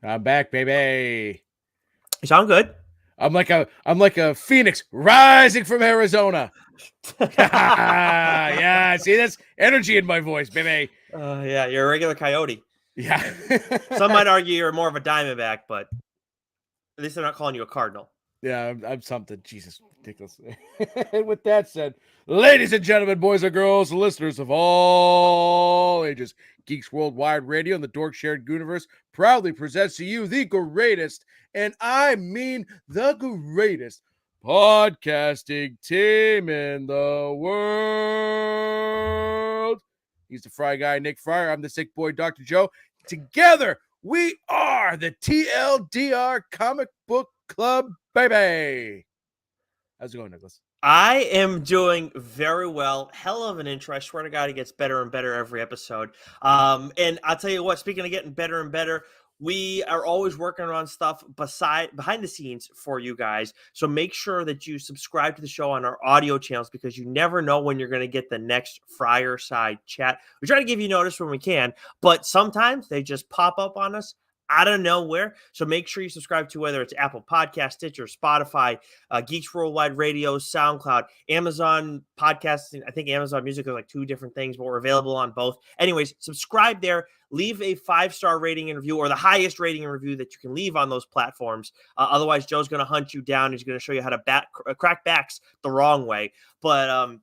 I'm back, baby. You sound good. I'm like a phoenix rising from Arizona. Yeah, see that's energy in my voice, baby. Yeah, you're a regular coyote. Yeah. Some might argue you're more of a diamondback, but at least they're not calling you a cardinal. Yeah, I'm something. Jesus, ridiculous. And with that said, ladies and gentlemen, boys and girls, listeners of all ages, Geeks Worldwide Radio and the Dork Shared Universe proudly presents to you the greatest, and I mean the greatest, podcasting team in the world. He's the Fry Guy, Nick Friar. I'm the Sick Boy, Dr. Joe. Together, we are the TLDR Comic Book Club, baby. How's it going, Nicholas? I am doing very well. Hell of an intro. I swear to God, it gets better and better every episode. And I'll tell you what, speaking of getting better and better, we are always working on stuff behind the scenes for you guys. So make sure that you subscribe to the show on our audio channels because you never know when you're going to get the next Friar Side chat. We try to give you notice when we can, but sometimes they just pop up on us out of nowhere. So make sure you subscribe to whether it's Apple Podcast, Stitcher, Spotify, Geeks Worldwide Radio, SoundCloud, Amazon Podcasting. I think Amazon Music is like two different things, but we're available on both. Anyways, subscribe there. Leave a 5-star rating and review, or the highest rating and review that you can leave on those platforms. Otherwise, Joe's going to hunt you down. He's going to show you how to crack backs the wrong way. But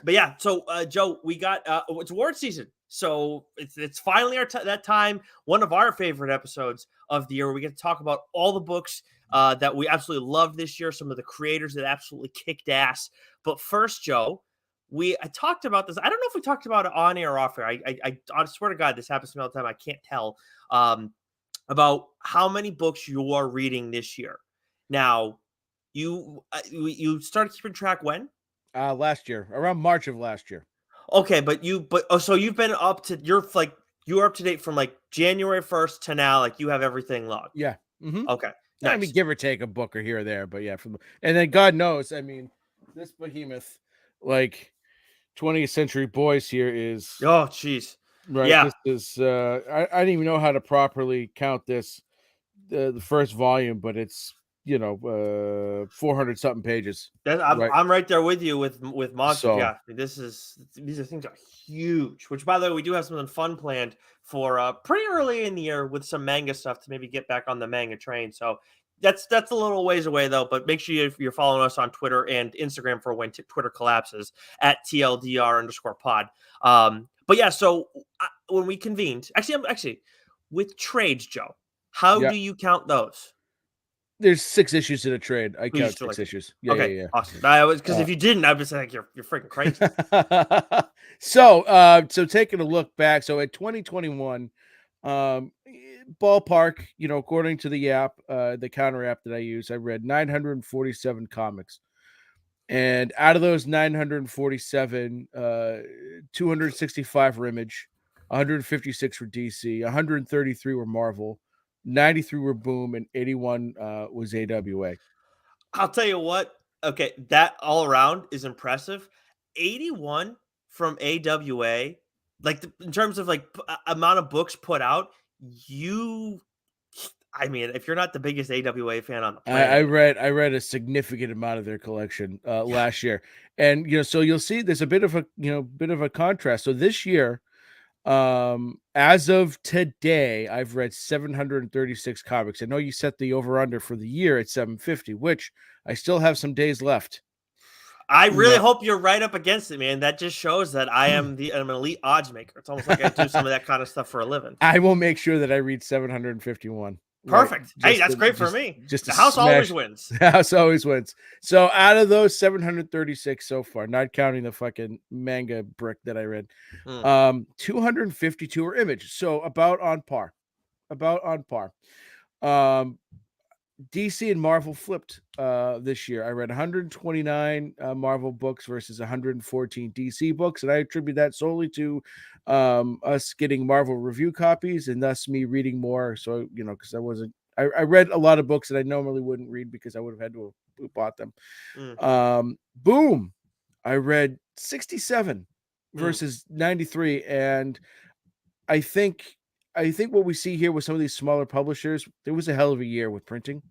yeah, so Joe, we got it's award season. So it's finally that time, one of our favorite episodes of the year where we get to talk about all the books that we absolutely love this year, some of the creators that absolutely kicked ass. But first, Joe, I talked about this. I don't know if we talked about it on air or off air. I swear to God, this happens to me all the time. I can't tell about how many books you are reading this year. Now, you started keeping track when? Last year, around March of last year. Okay, so you've been up to you're up to date from like January 1st to now, like you have everything logged. Yeah. Mm-hmm. Okay. I mean, Nice. give or take a book or here or there, but yeah, and then God knows, I mean, this behemoth, like 20th Century Boys here is Oh, jeez. right. Yeah. This is I don't even know how to properly count this, the first volume, but it's 400 something pages. Right. I'm right there with you with monsters. So Yeah, these things are huge. Which, by the way, we do have something fun planned for pretty early in the year with some manga stuff to maybe get back on the manga train. So that's a little ways away though. But make sure you're following us on Twitter and Instagram for when Twitter collapses at TLDR_pod. But yeah, so when we convened, I'm with trades, Joe. How yeah, do you count those? there's 6 issues in a trade. I We count used to 6 like. issues. Yeah, Okay, yeah, awesome. I was because yeah. if you didn't, I'd be like, you're freaking crazy. So taking a look back, so at 2021, ballpark, according to the app, the counter app that I use, I read 947 comics. And out of those 947, 265 were Image, 156 were DC, 133 were Marvel, 93 were Boom, and 81 was AWA. I'll tell you what. Okay, that all around is impressive. 81 from AWA, like in terms of like amount of books put out. I mean, if you're not the biggest AWA fan on the I planet, read a significant amount of their collection last year, and so you'll see there's a bit of a contrast. So this year, as of today, I've read 736 comics. I know you set the over under for the year at 750, which I still have some days left. I really hope you're right up against it, man. That just shows that I'm an elite odds maker. It's almost like I do some of that kind of stuff for a living. I will make sure that I read 751. Perfect. Right? Hey, that's great for me. Just the house always wins. The house always wins. So out of those 736 so far, not counting the fucking manga brick that I read, 252 are Image. So about on par. DC and Marvel flipped this year. I read 129 Marvel books versus 114 DC books, and I attribute that solely to us getting Marvel review copies and thus me reading more. So, because I read a lot of books that I normally wouldn't read because I would have had to have bought them. Boom. I read 67 versus 93, and I think I think what we see here with some of these smaller publishers, there was a hell of a year with printing.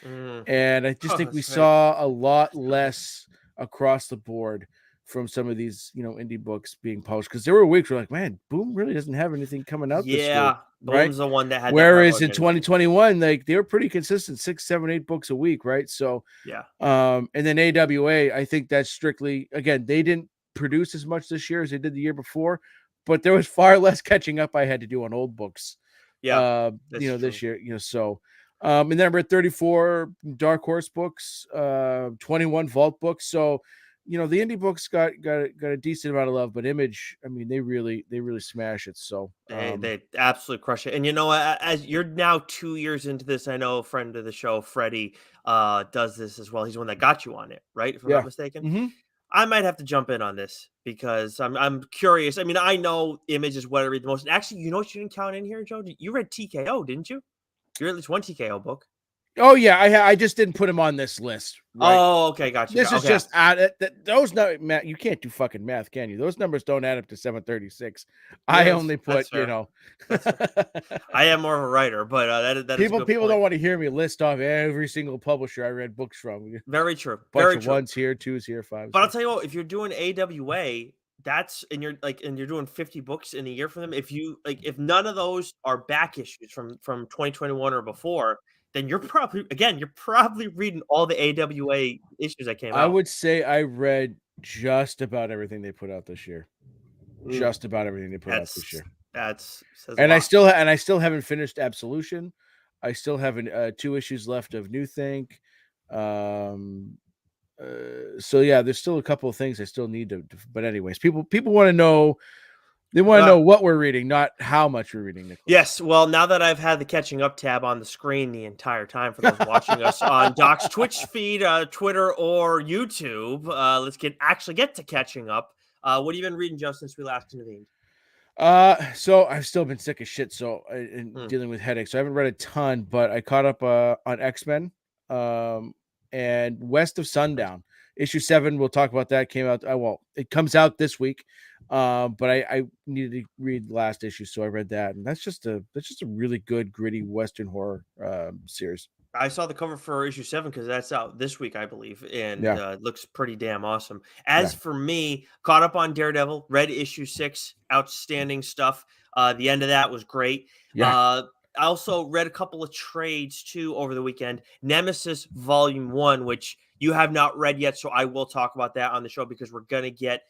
Mm. And I just Oh, think we that's right. saw a lot less across the board from some of these, indie books being published. Because there were weeks where like, man, Boom really doesn't have anything coming out this year, Yeah, right? Boom's the one that had that Whereas in relevant. 2021, like they were pretty consistent, 6, 7, 8 books a week, right? So, Yeah. and then AWA, I think that's strictly, again, they didn't produce as much this year as they did the year before, but there was far less catching up I had to do on old books. Yeah, that's true. This year, so. And then we're at 34 Dark Horse books, 21 Vault books. So, the indie books got a decent amount of love, but Image, I mean, they really smash it. So, They absolutely crush it. And as you're now 2 years into this, I know a friend of the show, Freddie, does this as well. He's the one that got you on it, right? If I'm yeah. not mistaken. Mm-hmm. I might have to jump in on this because I'm curious. I mean, I know Image is what I read the most. Actually, you know what you didn't count in here, Joe? You read TKO, didn't you? You read at least one TKO book. Oh yeah, I just didn't put him on this list, right? Oh, okay, gotcha. This is Okay. just those Matt. You can't do fucking math, can you? Those numbers don't add up to 736. Yeah, I only put, That's fair. I am more of a writer, but that is a good people point. don't want to hear me list off every single publisher I read books from. Very true. Bunch Very of true. ones here, twos here, fives. But I'll here. tell you what, if you're doing AWA, and you're doing 50 books in a year for them, if none of those are back issues from 2021 or before, then you're probably reading all the AWA issues that came I out. would say I read just about everything they put out this year. Just about everything they put out this year. That's says And a lot. I still haven't finished Absolution. I still have 2 issues left of New Think. So yeah, there's still a couple of things I still need to but anyways, people want to know. They want to know what we're reading, not how much we're reading, Nicholas. Yes. Well, now that I've had the catching up tab on the screen the entire time for those watching us on Doc's Twitch feed, Twitter, or YouTube, let's get to catching up. What have you been reading, Joe, since we last convened? So I've still been sick as shit, dealing with headaches. So I haven't read a ton, but I caught up on X-Men, and West of Sundown. Issue 7, we'll talk about that. Came out. It comes out this week. But I needed to read the last issue, so I read that, and that's just a really good, gritty Western horror series. I saw the cover for issue 7 because that's out this week, I believe, and Yeah. looks pretty damn awesome. As for me, caught up on Daredevil, read issue 6, outstanding stuff. The end of that was great. Yeah. I also read a couple of trades too over the weekend. Nemesis Volume 1, which you have not read yet, so I will talk about that on the show because we're going to get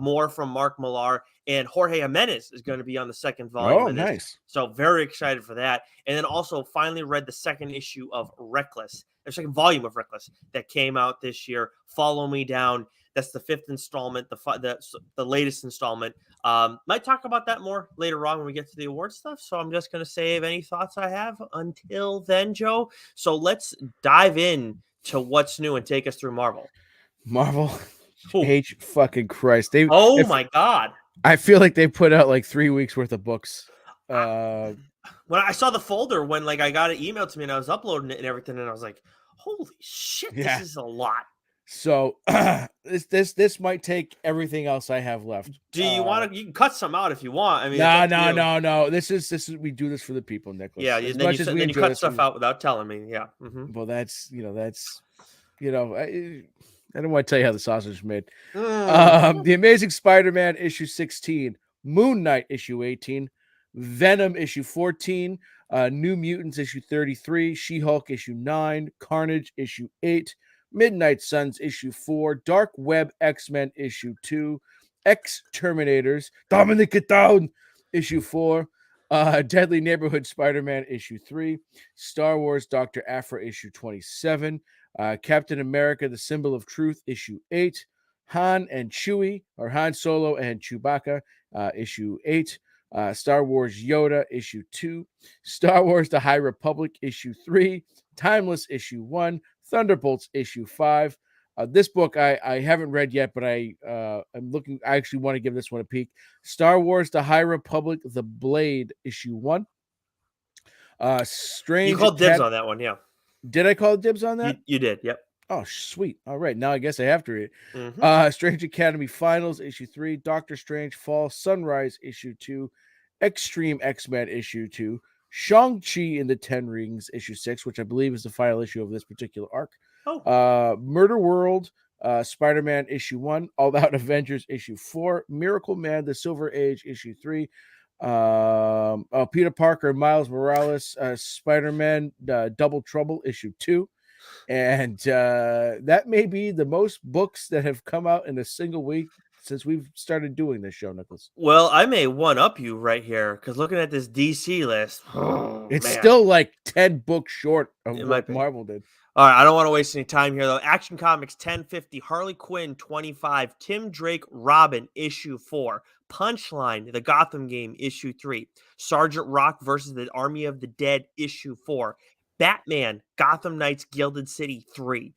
more from Mark Millar, and Jorge Jimenez is going to be on the second volume of this. Nice. So very excited for that. And then also finally read the second issue of Reckless, the second volume of Reckless that came out this year. Follow Me Down. That's the 5th installment, the latest installment. Might talk about that more later on when we get to the award stuff. So I'm just going to save any thoughts I have until then, Joe. So let's dive in to what's new and take us through Marvel. H fucking Christ. My God. I feel like they put out like 3 weeks worth of books. When I saw the folder, when I got it emailed to me and I was uploading it and everything, and I was like, holy shit, This is a lot. So this might take everything else I have left. Do you want to? You can cut some out if you want. I mean, no. This is we do this for the people, Nicholas. Yeah, then you cut stuff out without telling me. Yeah. Mm-hmm. Well, that's I don't want to tell you how the sausage is made. The Amazing Spider-Man issue 16, Moon Knight issue 18, Venom issue 14, New Mutants issue 33, She-Hulk issue 9, Carnage issue 8, Midnight Suns issue 4, Dark Web X-Men issue 2, X-Terminators, Dominic It Down issue 4, Deadly Neighborhood Spider-Man issue 3, Star Wars Dr. Aphra issue 27, Captain America the Symbol of Truth issue 8, Han Solo and Chewbacca issue 8, Star Wars Yoda issue 2, Star Wars The High Republic issue 3, Timeless issue 1, Thunderbolts issue 5. This book I haven't read yet, but I'm looking. I actually want to give this one a peek. Star Wars: The High Republic, The Blade, issue 1. Strange. You called dibs on that one, yeah? Did I call dibs on that? You did. Yep. Oh, sweet. All right, now I guess I have to read. Mm-hmm. Strange Academy Finals issue 3, Doctor Strange Fall Sunrise issue 2, Extreme X-Men issue 2, Shang-Chi and the Ten Rings issue 6, which I believe is the final issue of this particular arc. Oh, Murder World, Spider-Man issue 1, All Out Avengers issue 4, Miracle Man, the Silver Age issue 3, Peter Parker, Miles Morales, Spider-Man, Double Trouble issue 2. And that may be the most books that have come out in a single week since we've started doing this show, Nicholas. well, I may one up you right here because looking at this DC list, oh It's man, still like 10 books short of it might what be. Marvel did. All right, I don't want to waste any time here though. Action Comics 1050, Harley Quinn 25, Tim Drake Robin issue 4, Punchline the Gotham game issue 3, Sergeant Rock versus the Army of the Dead issue 4, Batman Gotham Knights Gilded City 3,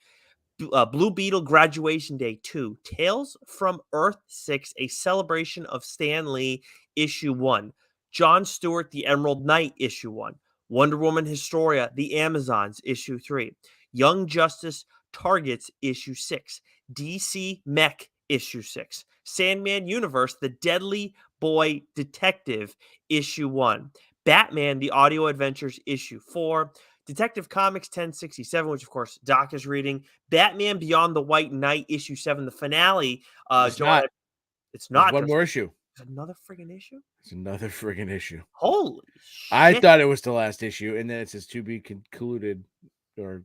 Blue Beetle Graduation Day 2, Tales from Earth 6, A Celebration of Stan Lee issue 1, John Stewart The Emerald Knight issue 1, Wonder Woman Historia The Amazons issue 3, Young Justice Targets issue 6, DC Mech issue 6, Sandman Universe The Deadly Boy Detective issue 1, Batman The Audio Adventures issue 4, Detective Comics 1067, which of course Doc is reading, Batman Beyond the White Knight issue 7, the finale. It's Joe, not. it's There's not one just more issue. another friggin' issue. It's another friggin' issue. Holy I shit! thought it was the last issue, and then it says to be concluded, or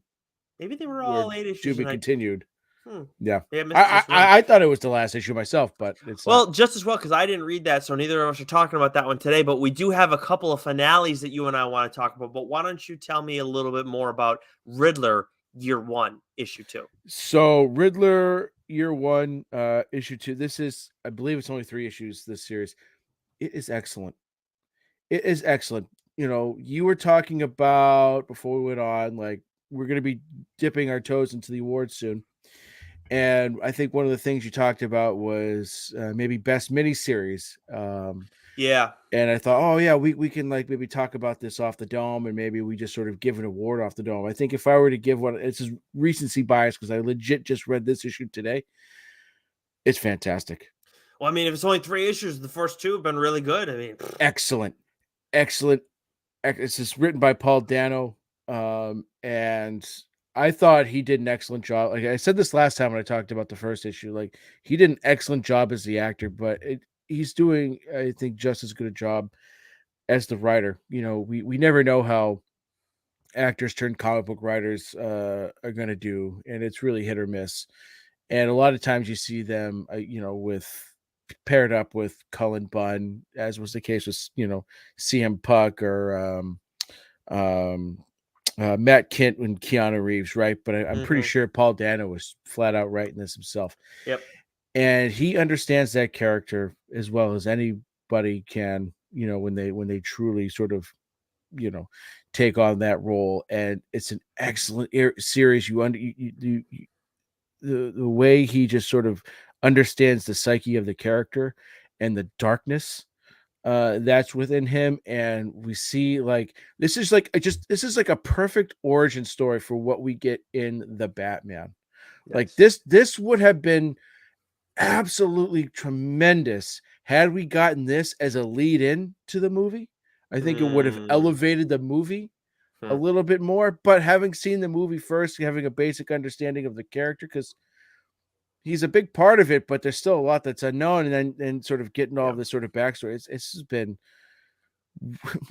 Maybe they were all 8 to issues, be and continued. Yeah, I missed this one. I thought it was the last issue myself, but it's Well, not. just as well because I didn't read that, so neither of us are talking about that one today. But we do have a couple of finales that you and I want to talk about. But why don't you tell me a little bit more about Riddler Year 1, Issue 2? So Riddler Year 1, issue 2. This is, I believe, it's only 3 issues. This series, it is excellent. It is excellent. You know, you were talking about before we went on, like we're going to be dipping our toes into the awards soon. And I think one of the things you talked about was maybe best miniseries. Yeah. And I thought, oh yeah, we can like maybe talk about this off the dome, and maybe we just sort of give an award off the dome. I think if I were to give one, it's just recency bias because I legit just read this issue today. It's fantastic. Well, I mean, if it's only 3 issues, the first 2 have been really good. I mean, Excellent, excellent. It's just written by Paul Dano, and I thought he did an excellent job. Like I said this last time when I talked about the first issue, like he did an excellent job as the actor, but he's doing, I think, just as good a job as the writer. You know, we never know how actors turned comic book writers are going to do, and it's really hit or miss. And a lot of times you see them, you know, with paired up with Cullen Bunn, as was the case with, you know, CM Punk or Matt Kent and Keanu Reeves, right? But I'm pretty sure Paul Dano was flat out writing this himself. Yep. And he understands that character as well as anybody can, you know, when they truly sort of, you know, take on that role. And it's an excellent series. The way he just sort of understands the psyche of the character and the darkness that's within him, and we see like this is like a perfect origin story for what we get in the Batman. Nice. Like this would have been absolutely tremendous had we gotten this as a lead in to the movie. I think it would have elevated the movie a little bit more, but having seen the movie first, having a basic understanding of the character, because he's a big part of it, but there's still a lot that's unknown, and then sort of getting all of this sort of backstory. It's been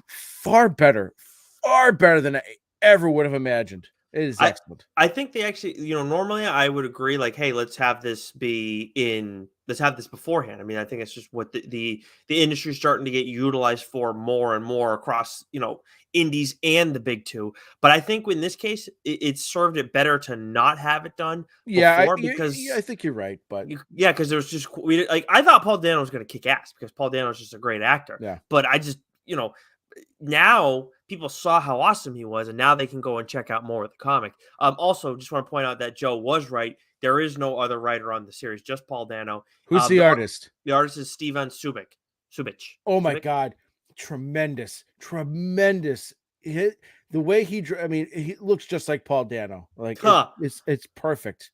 far better than I ever would have imagined. It is excellent. I think they actually, you know, normally I would agree, like, hey, let's have this beforehand. I mean, I think it's just what the industry is starting to get utilized for more and more across, you know, indies and the big 2. But I think in this case, it served it better to not have it done before because I think you're right. But because there was just I thought Paul Dano was going to kick ass because Paul Dano is just a great actor. Yeah. But I just, you know, now people saw how awesome he was, and now they can go and check out more of the comic. Also, just want to point out that Joe was right. There is no other writer on the series, just Paul Dano. Who's the artist? The artist is Steven Subic. Oh my God. Tremendous. The way he looks just like Paul Dano. Like it's perfect.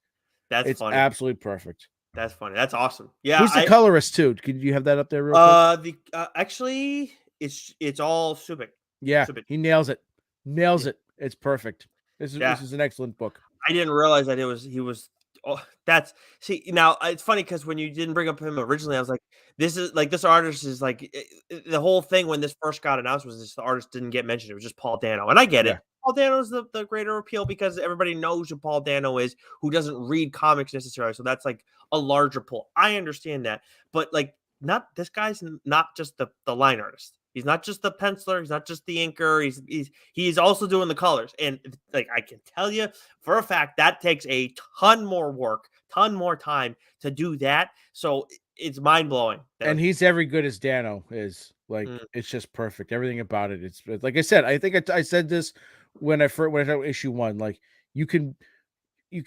It's funny. Absolutely perfect. That's funny. That's awesome. Yeah. Who's the colorist too? Could you have that up there real quick? Actually, it's all Subic. Yeah, Subic. he nails it. Nails Yeah. it. It's perfect. This Yeah. is an excellent book. I didn't realize that he was. Oh, that's see now. It's funny because when you didn't bring up him originally, I was like, this artist is like the whole thing when this first got announced was this the artist didn't get mentioned. It was just Paul Dano, and I get Yeah. it. Paul Dano is the greater appeal because everybody knows who Paul Dano is, who doesn't read comics necessarily. So that's like a larger pull. I understand that, but like, not this guy's not just the line artist. He's not just the penciler. He's not just the inker. He's also doing the colors. And like I can tell you for a fact that takes a ton more work, ton more time to do that. So it's mind blowing. And he's every good as Dano is. Like it's just perfect. Everything about it. It's like I said. I think I said this when I saw issue 1. Like you can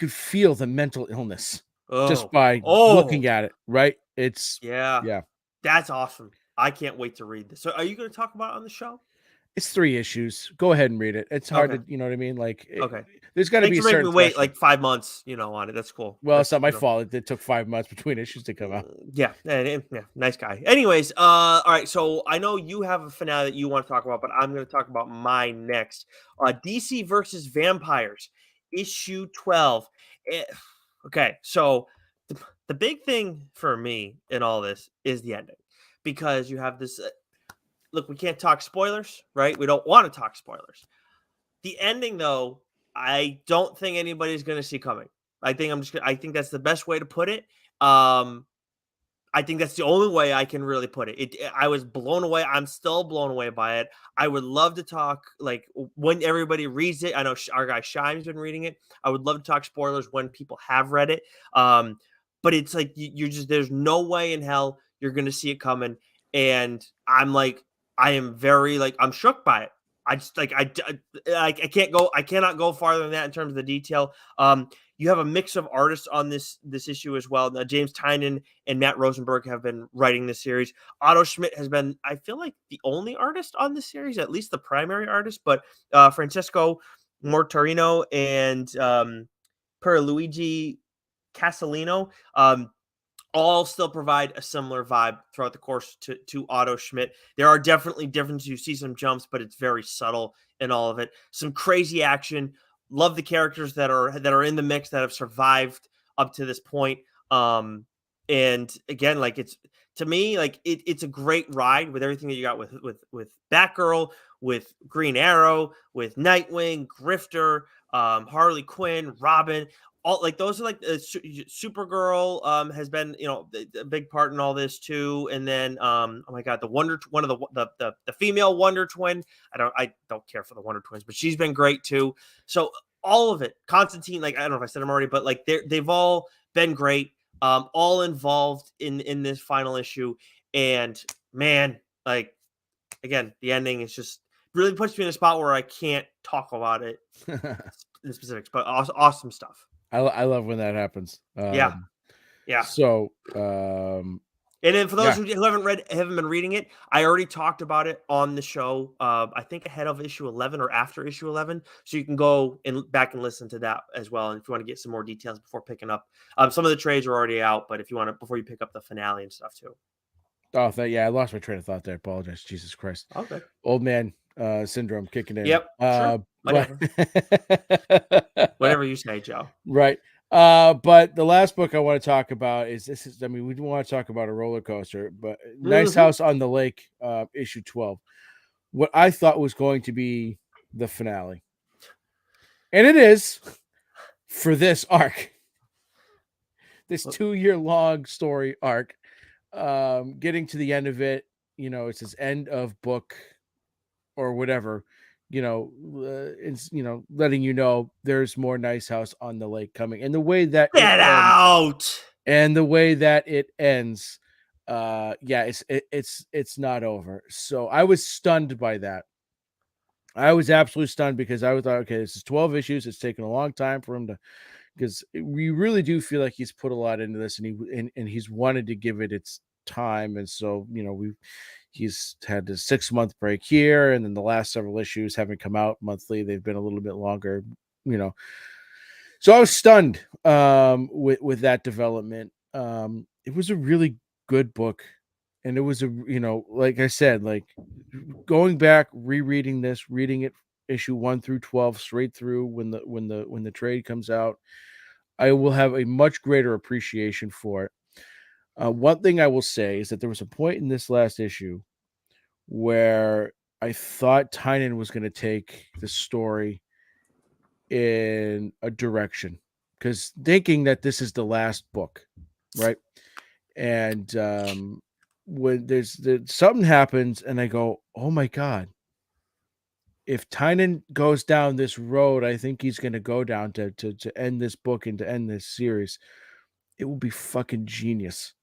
feel the mental illness just by looking at it. Right? It's yeah, that's awesome. I can't wait to read this. So are you going to talk about it on the show? It's 3 issues. Go ahead and read it. It's hard to, you know what I mean? Like, okay. There's got to be Thanks a for making certain me wait threshold. like 5 months, on it. That's cool. Well, That's, it's not my fault. It took 5 months between issues to come out. Yeah, nice guy. Anyways, all right. So I know you have a finale that you want to talk about, but I'm going to talk about my next. DC versus Vampires, issue 12. Okay, so the big thing for me in all this is the ending, because you have this. Look, we can't talk spoilers, right? We don't want to talk spoilers. The ending, though, I don't think anybody's going to see coming. I think that's the best way to put it. I think that's the only way I can really put it. I was blown away. I'm still blown away by it. I would love to talk like when everybody reads it. I know our guy Shime's been reading it. I would love to talk spoilers when people have read it. But it's like you're just there's no way in hell you're gonna see it coming. And I'm like, I am very like I'm shook by it. I just like I cannot go farther than that in terms of the detail. You have a mix of artists on this issue as well. Now, James Tynion and Matt Rosenberg have been writing this series. Otto Schmidt has been, I feel like, the only artist on this series, at least the primary artist. But Francesco Mortarino and Pierluigi Casalino all still provide a similar vibe throughout the course to Otto Schmidt. There are definitely differences. You see some jumps, but it's very subtle in all of it. Some crazy action. Love the characters that are in the mix that have survived up to this point. And again, like it's to me, like it's a great ride with everything that you got with Batgirl, with Green Arrow, with Nightwing, Grifter, Harley Quinn, Robin. All like those are like Supergirl has been a big part in all this too. And then oh my god, one of the female Wonder Twin. I don't care for the Wonder Twins, but she's been great too. So all of it, Constantine, like I don't know if I said them already, but like they've all been great, all involved in this final issue. And man, like again, the ending is just really puts me in a spot where I can't talk about it in specifics, but awesome stuff. I love when that happens. Yeah. So, and then for those who haven't been reading it, I already talked about it on the show. I think ahead of issue 11 or after issue 11, so you can go back and listen to that as well. And if you want to get some more details before picking up, some of the trades are already out, but if you want to before you pick up the finale and stuff too. Oh, I lost my train of thought there. I apologize. Jesus Christ. Okay. Old man syndrome kicking in. Yep. Sure. Whatever. Whatever you say, Joe. Right. But the last book I want to talk about is I mean, we do want to talk about a roller coaster, but Nice House on the Lake, issue 12. What I thought was going to be the finale. And it is for this arc. This 2-year-long story arc. Getting to the end of it, it's his end of book or whatever, it's letting there's more Nice House on the Lake coming, and the way that it ends, it's not over. So I was stunned by that. I was absolutely stunned because I thought, okay, this is 12 issues. It's taken a long time for him to, because we really do feel like he's put a lot into this, and he's wanted to give it its time. And so, he's had a 6-month break here, and then the last several issues haven't come out monthly. They've been a little bit longer, So I was stunned with that development. It was a really good book. And it was like I said, like going back, rereading this, reading it issue 1 through 12 straight through when the trade comes out, I will have a much greater appreciation for it. One thing I will say is that there was a point in this last issue where I thought Tynan was going to take the story in a direction, because thinking that this is the last book, right? And when something happens, and I go, "Oh my god!" If Tynan goes down this road, I think he's going to go down to end this book and to end this series. It will be fucking genius.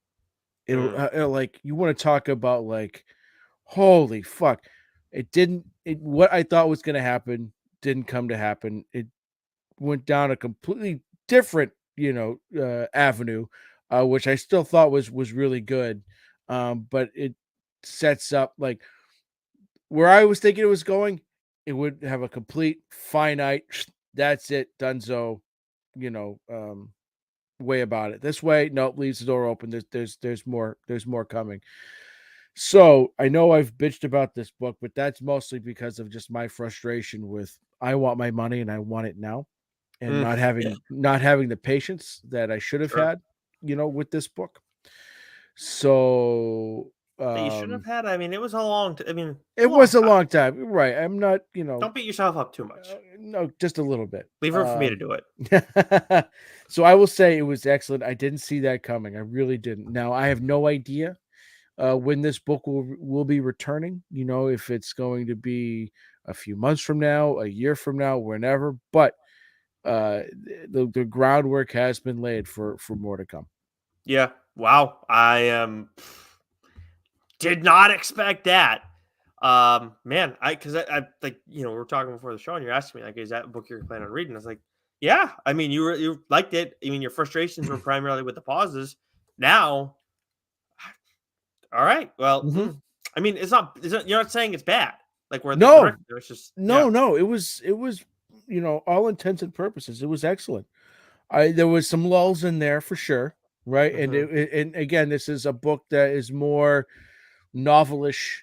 It'll like, you want to talk about like, holy fuck! It didn't. It What I thought was going to happen didn't come to happen. It went down a completely different, avenue, which I still thought was really good. But it sets up like where I was thinking it was going. It would have a complete finite. That's it, Dunzo. You know, way about it. This way, nope, leaves the door open. There's more. There's more coming. So I know I've bitched about this book, but that's mostly because of just my frustration with, I want my money and I want it now, and not Yeah, having the patience that I should have sure. had, with this book. So That you shouldn't have had. I mean, it was a long. I mean, it's a it long was a time. long time, right? I'm not, Don't beat yourself up too much. no, just a little bit. Leave room for me to do it. So I will say it was excellent. I didn't see that coming. I really didn't. Now I have no idea when this book will be returning. If it's going to be a few months from now, a year from now, whenever. But the groundwork has been laid for more to come. Yeah. Wow. I did not expect that. Man, because I like, we were talking before the show, and you're asking me like, is that a book you're planning on reading? I was like, yeah. I mean, you liked it. I mean, your frustrations were primarily with the pauses. Now, all right. Well, Mhm. I mean, you're not saying it's bad. Like where the No, director, it's just no, no. It was all intents and purposes, it was excellent. There was some lulls in there for sure, right? And hmm and again, this is a book that is more novelish,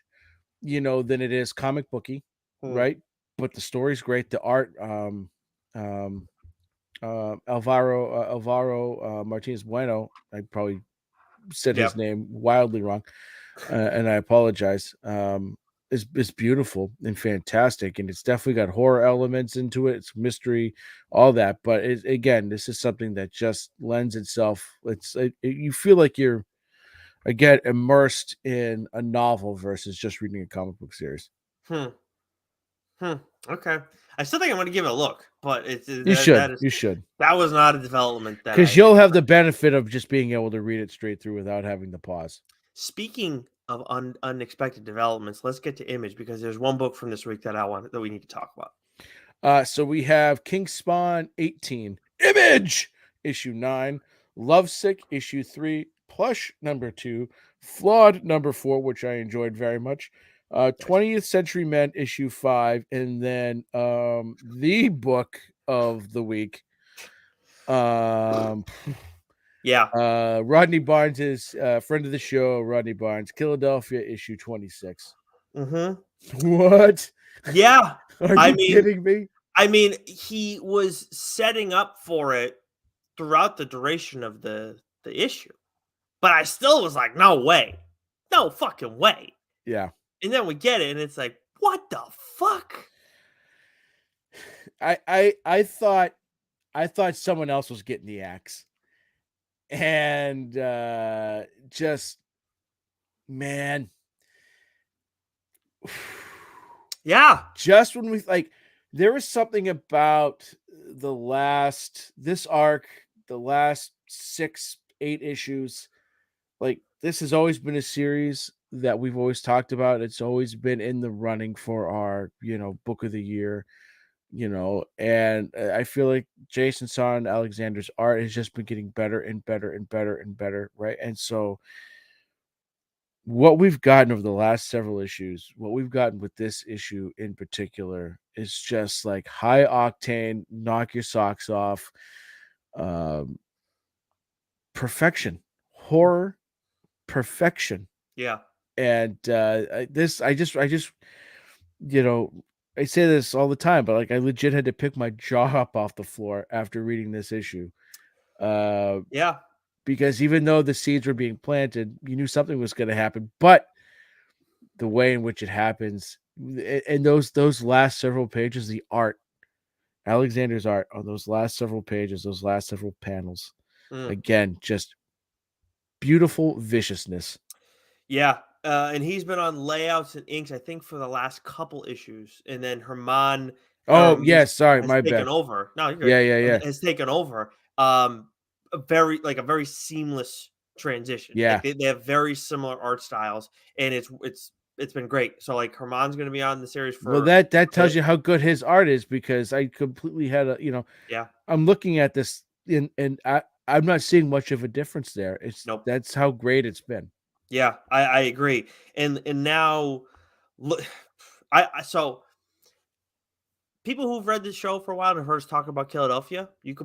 than it is comic booky, hmm. right? But the story's great. The art, um, Alvaro Martinez Bueno. I probably said Yeah. his name wildly wrong, and I apologize. Is beautiful and fantastic, and it's definitely got horror elements into it. It's mystery, all that. But again, this is something that just lends itself. You feel like you're again immersed in a novel versus just reading a comic book series. Hmm. Hmm. Okay. I still think I'm going to give it a look, but You that should, is you should, that was not a development that I because you'll have the expected. benefit of just being able to read it straight through without having to pause. Speaking of unexpected developments, let's get to Image because there's one book from this week that we need to talk about. So we have King Spawn 18, Image issue 9, Lovesick issue 3, Plush number 2, Flawed number 4, which I enjoyed very much. Nice. 20th Century Men issue 5, and then the book of the week. Um Yeah. Rodney Barnes is friend of the show, Rodney Barnes, Philadelphia issue 26. Mm-hmm. What? Yeah. Are I you mean, kidding me? he was setting up for it throughout the duration of the issue, but I still was like, no way, no fucking way. Yeah. And then we get it, and it's like, what the fuck? I thought someone else was getting the axe. And just man, Yeah. just when we like, there was something about this arc, the last 6, 8 issues. Like, this has always been a series that we've always talked about. It's always been in the running for our, book of the year, and I feel like Jason Son Alexander's art has just been getting better and better and better and better, right? And so what we've gotten over the last several issues, what we've gotten with this issue in particular, is just like high octane, knock your socks off, um, perfection, horror perfection. Yeah. And I just, you know, I say this all the time, but like I legit had to pick my jaw up off the floor after reading this issue. Uh, Yeah. because even though the seeds were being planted, you knew something was going to happen, but the way in which it happens, and those last several pages, the art, Alexander's art on those last several pages, those last several panels, Mm. again, just beautiful viciousness. Yeah, and he's been on layouts and inks, I think, for the last couple issues, and then Herman Oh Aramis yes, sorry, has my taken bad. over. No, you're good. Yeah, yeah, yeah, Has taken over. A very seamless transition. Like yeah. they have very similar art styles, and it's been great. So like Herman's going to be on the series Well, for that a bit. tells you how good his art is because I completely had a, Yeah, I'm looking at this and I'm not seeing much of a difference there. It's nope. That's how great it's been. Yeah, I agree. And now, look, so people who've read this show for a while and heard us talk about Philadelphia, you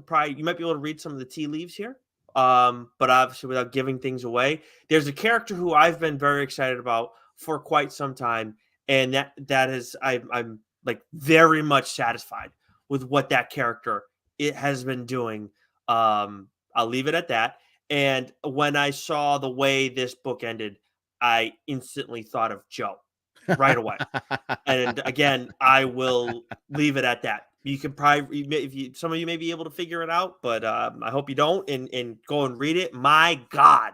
might be able to read some of the tea leaves here. But obviously without giving things away, there's a character who I've been very excited about for quite some time, and that is I'm like very much satisfied with what that character it has been doing. I'll leave it at that. And when I saw the way this book ended, I instantly thought of Joe right away. And again, I will leave it at that. You can probably, if you, some of you may be able to figure it out, but I hope you don't, and go and read it. My God,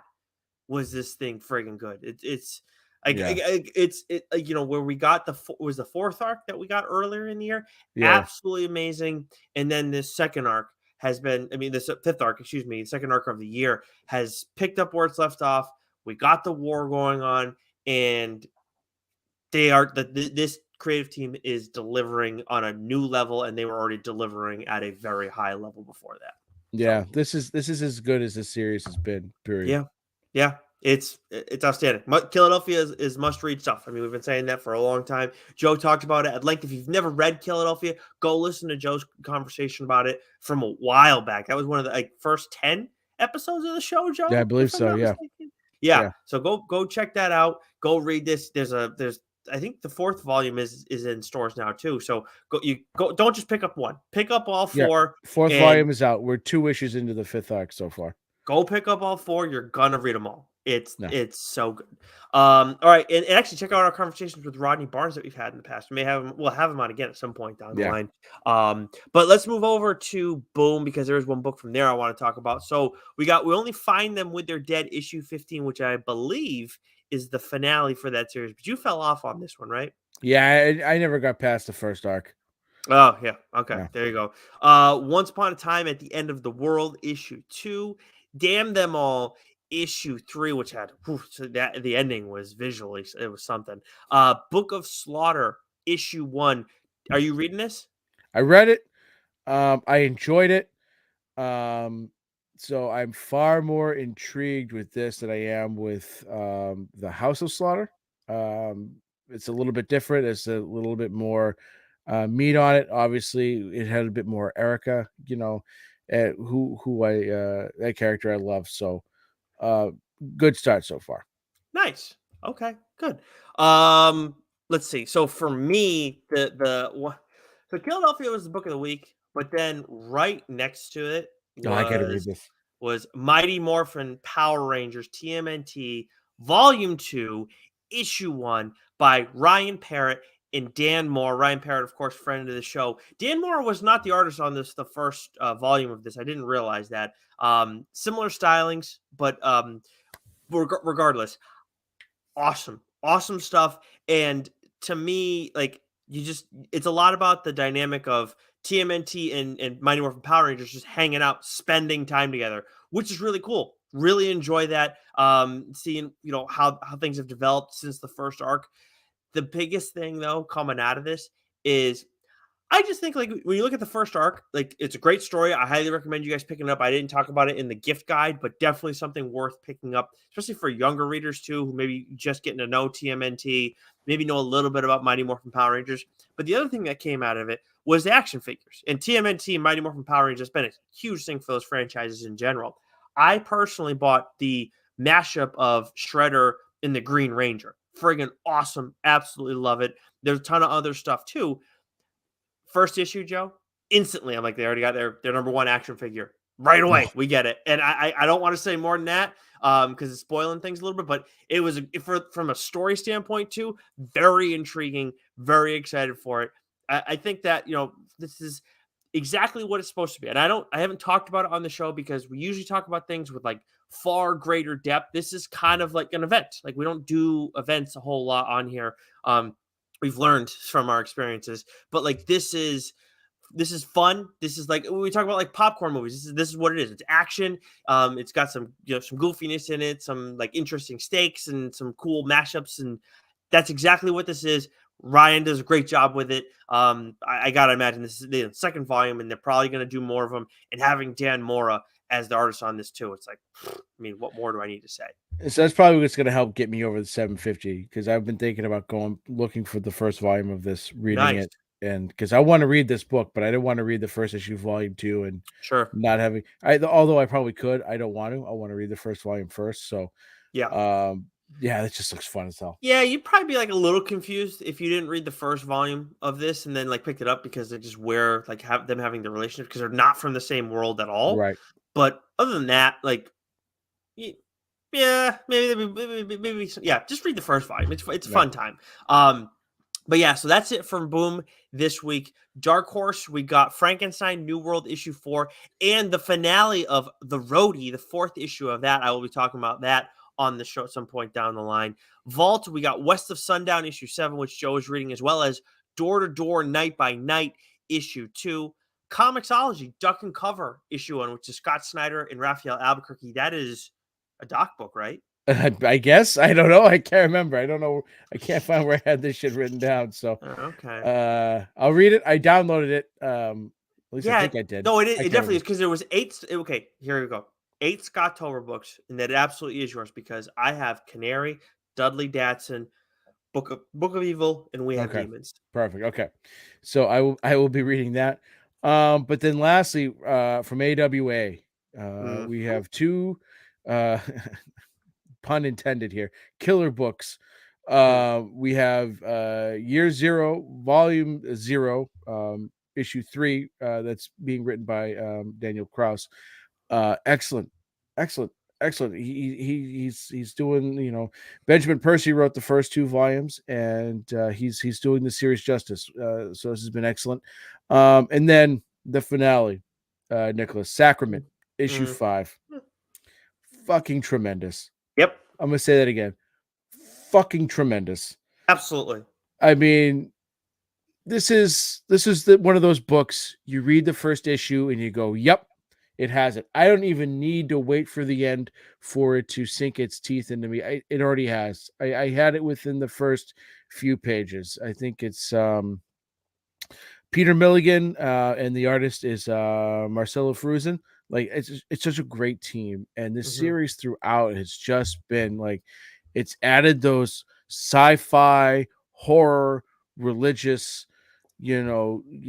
was this thing friggin' good? It's like Yeah, where we got was the fourth arc that we got earlier in the year, yeah, absolutely amazing. And then this second arc has been, I mean, this fifth arc, excuse me, the second arc of the year has picked up where it's left off. We got the war going on, and this creative team is delivering on a new level, and they were already delivering at a very high level before that. So yeah. This is as good as this series has been. Period. yeah, yeah, it's outstanding. Philadelphia is must read stuff. I mean, we've been saying that for a long time. Joe talked about it at length. If you've never read Philadelphia, go listen to Joe's conversation about it from a while back. That was one of the first 10 episodes of the show, Yeah, I Joe, believe if I'm so. not Yeah, mistaken. Yeah, yeah, so go check that out. Go read this. There's I think the fourth volume is in stores now too. So go, don't just pick up one. Pick up all yeah. four Fourth and volume is out. We're 2 issues into the fifth arc so far. go pick up all four. You're gonna read them all. No, It's so good. All right, and actually check out our conversations with Rodney Barnes that we've had in the past. We'll have him on again at some point down the yeah, line. But let's move over to Boom, because there's one book from there I want to talk about. So we only find them with their dead issue 15, which I believe is the finale for that series. But you fell off on this one, right? yeah. I never got past the first arc. Oh, yeah. Okay. Yeah, There you go. Once Upon a Time at the End of the World, issue 2. Damn Them All, issue 3, which had so that the ending was visually it was something. Book of Slaughter, issue 1. Are you reading this? I read it. I enjoyed it. Um, so I'm far more intrigued with this than I am with the House of Slaughter. It's a little bit different. It's a little bit more meat on it. Obviously, it had a bit more Erica. Who I that character I love. So uh, good start so far. Nice. Okay, good. Um, let's see. So for me, so Philadelphia was the book of the week, but then right next to it Oh, I got to read this. was Mighty Morphin Power Rangers TMNT Volume 2, Issue 1 by Ryan Parrott and Dan Moore. Ryan Parrott, of course, friend of the show. Dan Moore was not the artist on the first volume of this. I didn't realize that. Similar stylings, but regardless, awesome stuff. And to me, like, it's a lot about the dynamic of TMNT and Mighty Morphin Power Rangers just hanging out, spending time together, which is really cool. Really enjoy that. Seeing how things have developed since the first arc. The biggest thing though coming out of this is I just think, like, when you look at the first arc, like, it's a great story. I highly recommend you guys picking it up. I didn't talk about it in the gift guide, but definitely something worth picking up, especially for younger readers too, who maybe just getting to know TMNT, maybe know a little bit about Mighty Morphin Power Rangers. But the other thing that came out of it was the action figures. And TMNT and Mighty Morphin Power Rangers has been a huge thing for those franchises in general. I personally bought the mashup of Shredder in the Green Ranger. Friggin' awesome. Absolutely love it. There's a ton of other stuff too. First issue, Joe, instantly I'm like, they already got their number one action figure right away. We get it. And I don't want to say more than that because it's spoiling things a little bit, but it was from a story standpoint too, very intriguing, very excited for it. I think that, this is exactly what it's supposed to be. And I haven't talked about it on the show because we usually talk about things with like far greater depth. This is kind of like an event. Like we don't do events a whole lot on here. We've learned from our experiences, but like this is fun. This is like when we talk about like popcorn movies. This is what it is. It's action. It's got some some goofiness in it, some like interesting stakes and some cool mashups, and that's exactly what this is. Ryan does a great job with it. I gotta imagine this is the second volume, and they're probably gonna do more of them. And having Dan Mora as the artist on this too, it's like, I mean, what more do I need to say? So that's probably what's going to help get me over the 750 because I've been thinking about looking for the first volume of this, reading Nice, it, and because I want to read this book, but I didn't want to read the first issue, volume 2, and sure, not having. Although I probably could, I don't want to. I want to read the first volume first. So, yeah. yeah, it just looks fun as hell. Yeah, you'd probably be like a little confused if you didn't read the first volume of this and then like picked it up because they're just where like have them having the relationship because they're not from the same world at all. Right. But other than that, like, yeah, maybe yeah, just read the first volume. It's a Right. fun time. But yeah, so that's it from Boom this week. Dark Horse, we got Frankenstein New World issue 4 and the finale of The Roadie, the fourth issue of that. I will be talking about that on the show at some point down the line. Vault, we got West of Sundown issue 7, which Joe is reading, as well as Door to Door Night by Night issue 2. Comixology, Duck and Cover issue 1, which is Scott Snyder and Raphael Albuquerque. That is a Doc book, right? I guess I don't know. I can't remember. I don't know. I can't find where I had this shit written down. So, Okay. I'll read it. I downloaded it. At least I Yeah, think I did. no, it I can't definitely is remember. because there was 8 okay, here we go. 8 Scott Tober books, and that absolutely is yours because I have Canary, Dudley Datsun, Book of Evil, and We Have Okay, Demons. perfect. Okay, so I will be reading that. But then lastly, from AWA, we Mhm. have two, pun intended here, killer books. Hmm. We have Year Zero, Volume Zero, Issue 3, that's being written by Daniel Kraus. Excellent, excellent, excellent. He's doing, Benjamin Percy wrote the first 2 volumes, and he's doing the series justice. So this has been excellent. And then the finale, Nicholas Sacrament, issue Mhm. 5, fucking tremendous. Yep, I'm gonna say that again, fucking tremendous. absolutely. I mean, this is one of those books you read the first issue and you go, "Yep, it has it." I don't even need to wait for the end for it to sink its teeth into me. It already has. I had it within the first few pages. I think it's Peter Milligan, and the artist is Marcelo Fruzen. Like it's such a great team, and this Mhm. series throughout has just been like it's added those sci-fi, horror, religious,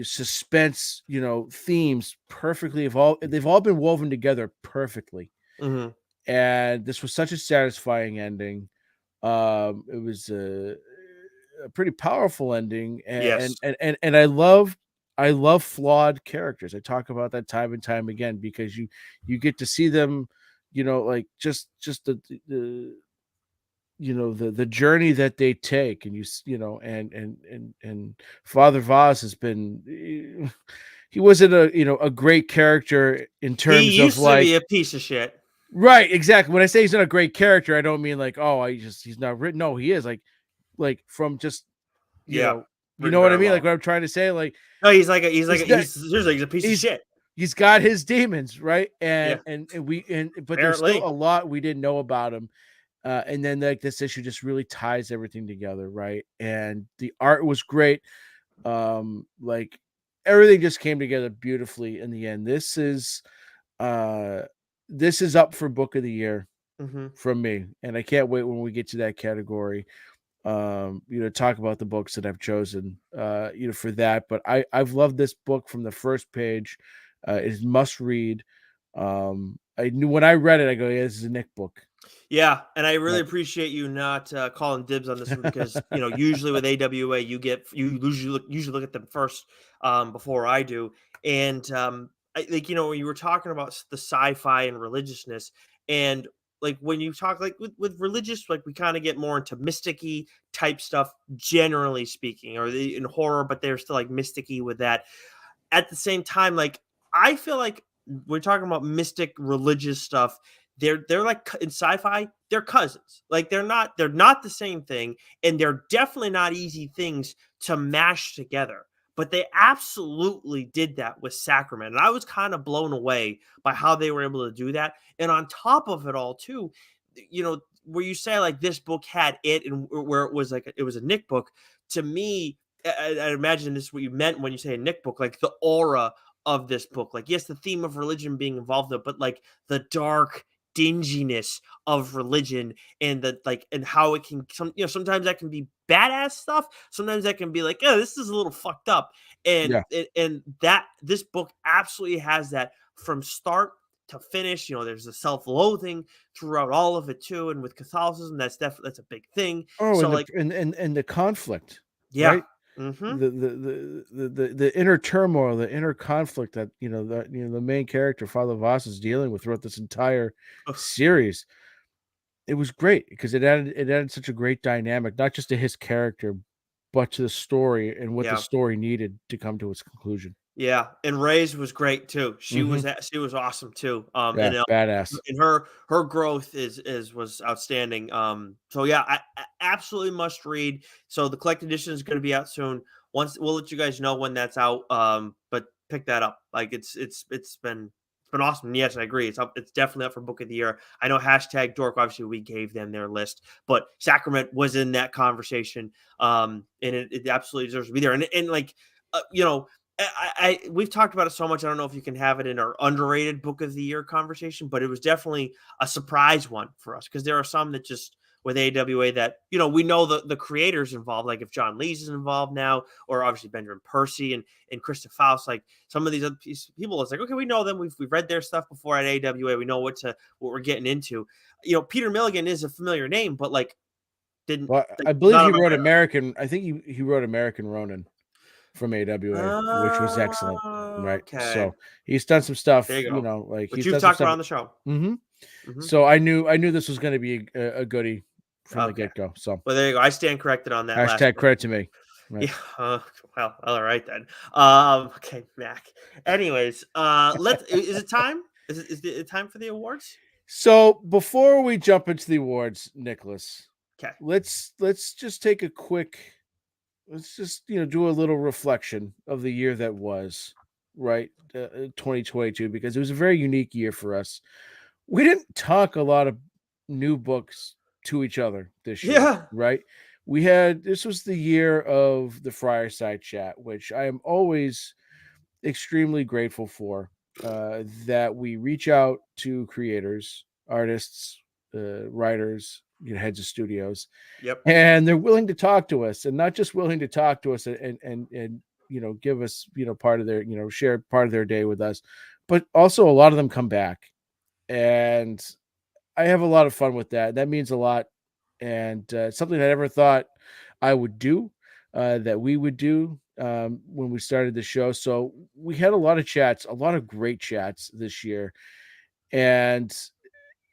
suspense, themes perfectly evolved. They've all been woven together perfectly, Mhm. and this was such a satisfying ending. It was a pretty powerful ending, Yes. and I love flawed characters. I talk about that time and time again because you get to see them, like just the journey that they take, and and Father Voss has been, he wasn't a great character in He terms of used to be like. a piece of shit. Right, exactly. When I say he's not a great character, I don't mean like, oh, he's not written. No, he is like from just you Yeah, know you written know what I very mean, like well. what I'm trying to say, like No, he's like he's not, he's seriously he's a piece of he's shit. he's got his demons, right? Yeah, But there's still apparently. a lot we didn't know about him. And then like this issue just really ties everything together, right? And the art was great. Like everything just came together beautifully in the end. Uh this is up for book of the year Mhm. from me, and I can't wait when we get to that category, talk about the books that I've chosen, for that. But I've loved this book from the first page. It is must read. I knew when I read it, I go, yeah, this is a Nick book. Yeah, and I really Right. appreciate you not calling dibs on this one because usually with AWA you usually look at them first before I do, and I think when you were talking about the sci-fi and religiousness, and like when you talk like with religious, like we kind of get more into mysticky type stuff generally speaking, or in horror, but they're still like mysticky with that. At the same time, like I feel like we're talking about mystic religious stuff. They're like in sci-fi, they're cousins. Like they're not the same thing, and they're definitely not easy things to mash together. But they absolutely did that with Sacrament. And I was kind of blown away by how they were able to do that. And on top of it all, too, where you say like this book had it and where it was like it was a Nick book, to me, I imagine this is what you meant when you say a Nick book, like the aura of this book. Like, yes, the theme of religion being involved, though, but like the dark dinginess of religion and the like, and how it can sometimes that can be badass stuff. Sometimes that can be like, oh, this is a little fucked up. And Yeah. and that this book absolutely has that from start to finish. There's a self-loathing throughout all of it too, and with Catholicism, that's definitely that's a big thing. Oh, So and the like, and the conflict, yeah. right? Mm-hmm. The inner turmoil, the inner conflict that the main character Father Voss is dealing with throughout this entire series. It was great because it added such a great dynamic, not just to his character, but to the story and what the Yeah. story needed to come to its conclusion. Yeah, and Ray's was great too. Hmm. She was awesome too. Yeah, badass. And her growth is was outstanding. So yeah, I absolutely must read. So the collected edition is going to be out soon. Once we'll let you guys know when that's out. But pick that up. Like it's been awesome. And yes, I agree. It's up. It's definitely up for book of the year. I know hashtag Dork. Obviously, we gave them their list, but Sacrament was in that conversation. And it absolutely deserves to be there. And like, we've talked about it so much. I don't know if you can have it in our underrated book of the year conversation, but it was definitely a surprise one for us because there are some that just with AWA that we know the creators involved, like if John Lees is involved now, or obviously Benjamin Percy and Krista Faust, like some of these other people, it's like okay, we know them, we've read their stuff before at AWA, we know what we're getting into. Peter Milligan is a familiar name, but like didn't Well, like I believe not he on my wrote radar. American. I think he wrote American Ronin from AWA, which was excellent. Right. Okay, So he's done some there stuff. you go. Like Which he's you've done some talked stuff. about on the show. Hmm. Mhm. So I knew this was going to be a goodie from the Okay. get go. So Well, there you go. I stand corrected on that last hashtag one. credit to me. Right. Yeah. Well, all right then. Okay, Mac. Anyways, is it time? Is it time for the awards? So before we jump into the awards, Nicholas, Okay. let's just take a quick. Let's just do a little reflection of the year that was, right, 2022, because it was a very unique year for us. We didn't talk a lot of new books to each other this year, Yeah. right? This was the year of the Fireside Chat, which I am always extremely grateful for. That we reach out to creators, artists, writers, heads of studios, Yep. and they're willing to talk to us, and not just willing to talk to us and give us part of their share part of their day with us, but also a lot of them come back, and I have a lot of fun with that. That means a lot, and something I never thought I would do, that we would do when we started the show. So we had a lot of chats, a lot of great chats this year, and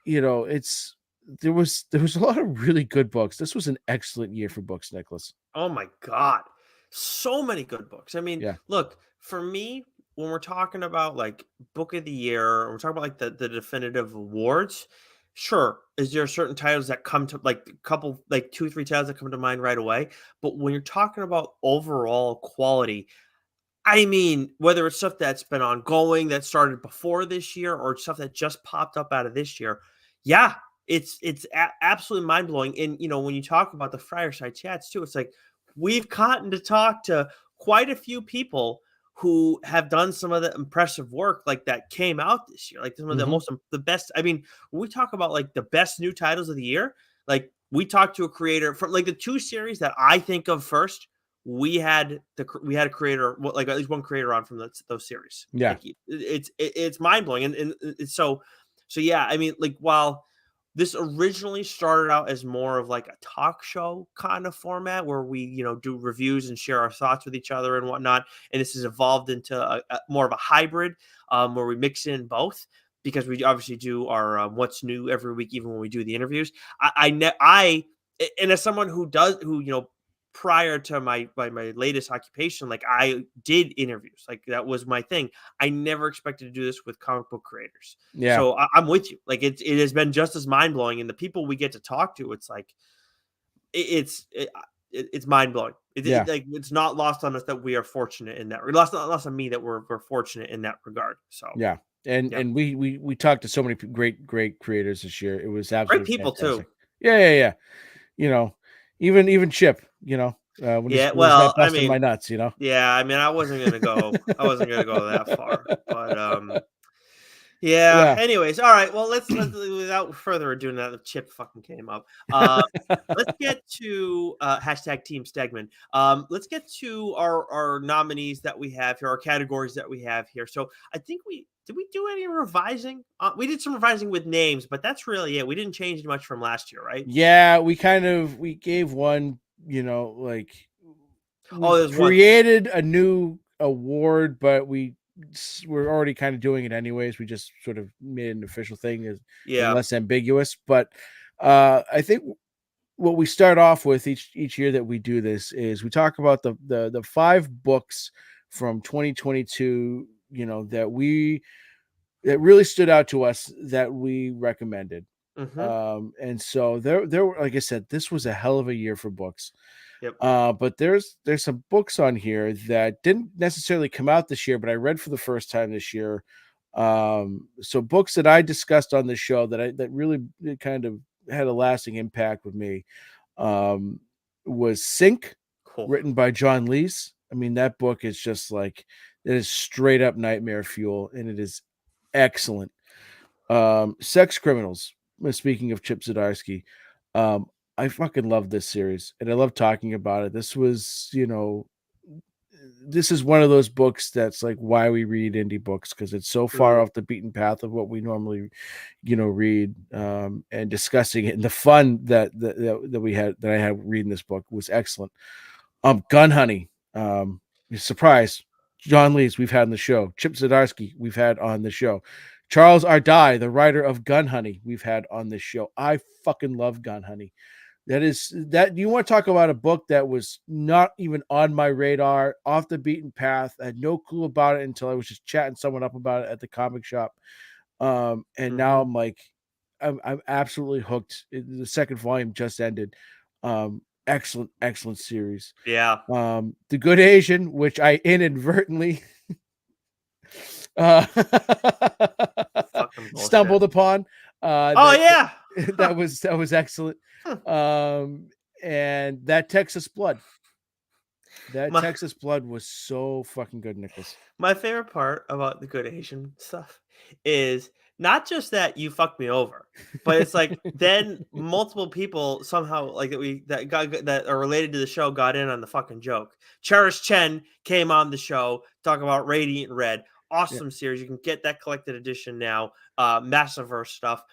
it's there was a lot of really good books. This was an excellent year for books, Nicholas. Oh my god. So many good books. I mean, Yeah. look, for me, when we're talking about like book of the year, we're talking about like the definitive awards, sure. Is there certain titles that come to like a couple like 2, 3 titles that come to mind right away? But when you're talking about overall quality, I mean, whether it's stuff that's been ongoing that started before this year or stuff that just popped up out of this year, yeah, it's absolutely mind blowing. And when you talk about the fireside chats too, it's like we've gotten to talk to quite a few people who have done some of the impressive work like that came out this year, like some of the Hmm. the best. I mean, when we talk about like the best new titles of the year, like we talked to a creator from like the two series that I think of first we had a creator, like at least one creator on from those series. Yeah. Like it's mind blowing, and it's so yeah. I mean, like while this originally started out as more of like a talk show kind of format where we do reviews and share our thoughts with each other and whatnot, and this has evolved into more of a hybrid where we mix in both because we obviously do our what's new every week, even when we do the interviews. And as someone who prior to my latest occupation, like I did interviews, like that was my thing. I never expected to do this with comic book creators. Yeah. So I'm with you. Like it has been just as mind blowing, and the people we get to talk to, it's like it's mind blowing. Yeah. Like it's not lost on us that we are fortunate in that. Not lost on me that we're fortunate in that regard. So Yeah. And yeah, and we talked to so many great creators this year. It was great absolutely people too. fantastic. Yeah, yeah, yeah. You know, even Chip, Yeah, when he's not well, I busting my mean, nuts, yeah, I mean, I wasn't gonna go that far, but yeah. Yeah. Anyways, all right. Well, let's without further ado, now the chip fucking came up. Let's get to hashtag Team Stegman. Let's get to our nominees that we have here, our categories that we have here. So I think we did we do any revising? We did some revising with names, but that's really it. We didn't change much from last year, right? Yeah, we gave one, like Oh, we there's one thing. created a new award, but we're already kind of doing it anyways. We just sort of made an official thing as and Yeah. less ambiguous. But I think what we start off with each year that we do this is we talk about the 5 books from 2022, that really stood out to us that we recommended. Mm-hmm. And so there were, like I said, this was a hell of a year for books. Yep. But there's some books on here that didn't necessarily come out this year, but I read for the first time this year. So books that I discussed on the show that really kind of had a lasting impact with me was Sync, Cool. written by John Lees. I mean, that book is just like it is straight up nightmare fuel, and it is excellent. Sex Criminals. Speaking of Chip Zdarsky, um, I fucking love this series, and I love talking about it. This is one of those books that's like why we read indie books, because it's so far Mm, off the beaten path of what we normally, read, and discussing it. And the fun that we had that I had reading this book was excellent. Gun Honey. Surprise. John Lees, we've had on the show. Chip Zdarsky, we've had on the show. Charles Ardai, the writer of Gun Honey, we've had on this show. I fucking love Gun Honey. That you want to talk about a book that was not even on my radar, off the beaten path. I had no clue about it until I was just chatting someone up about it at the comic shop. And now mhm. I'm like, I'm absolutely hooked. The second volume just ended. Excellent series. Yeah. The Good Asian, which I inadvertently uh, Fucking bullshit. stumbled upon. Oh That yeah. Huh. that was excellent. Huh. And that Texas Blood. That My Texas Blood was so fucking good, Nicholas. my favorite part about the good Asian stuff is not just that you fucked me over, but it's like then multiple people somehow like that are related to the show got in on the fucking joke. Cherish Chen came on the show talk about Radiant Red. Yeah. Awesome series. You can get that collected edition now. Massiverse stuff.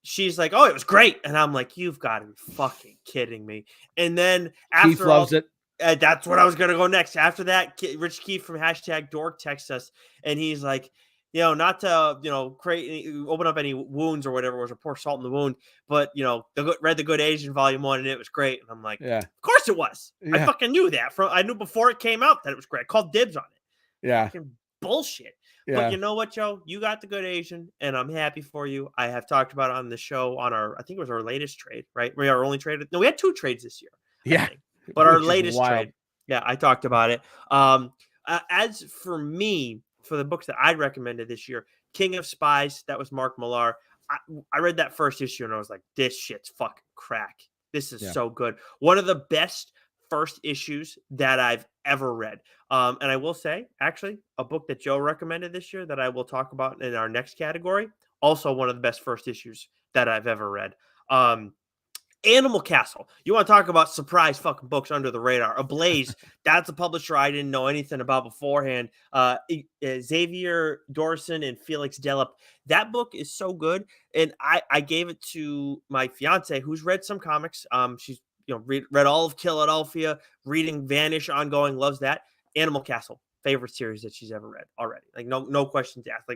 She's like, "Oh, it was great," and I'm like, "You've got to be fucking kidding me!" And then Keith after loves all, it. that's what I was gonna go next. After that, Rich Keefe from hashtag Dork texts us, and he's like, not to create open up any wounds or whatever, was a pour salt in the wound, but read the Good Asian Volume 1, and it was great. And I'm like, Yeah. of course it was. I Yeah. fucking knew that. I knew before it came out that it was great. I called dibs on it. Yeah. Fucking bullshit. But Yeah. you know what, Joe? You got the Good Asian, and I'm happy for you. I have talked about it on the show on I think it was our latest trade, right? We our only trade. No, we had 2 trades this year, I Yeah. think. But our Which is latest wild. trade, yeah, I talked about it. As for me, for the books that I recommended this year, King of Spies, that was Mark Millar. I, I read that first issue and I was like, this shit's fucking crack. This is Yeah. so good. One of the best first issues that I've ever read. And I will say, actually, a book that Joe recommended this year that I will talk about in our next category, also one of the best first issues that I've ever read. Um, Animal Castle. You want to talk about surprise fucking books under the radar? Ablaze. That's a publisher I didn't know anything about beforehand. Xavier Dorson and Felix Delep. That book is so good, and I gave it to my fiance who's read some comics. She's read all of Philadelphia, reading Vanish ongoing, loves that. Animal Castle, favorite series that she's ever read already. Like no questions asked.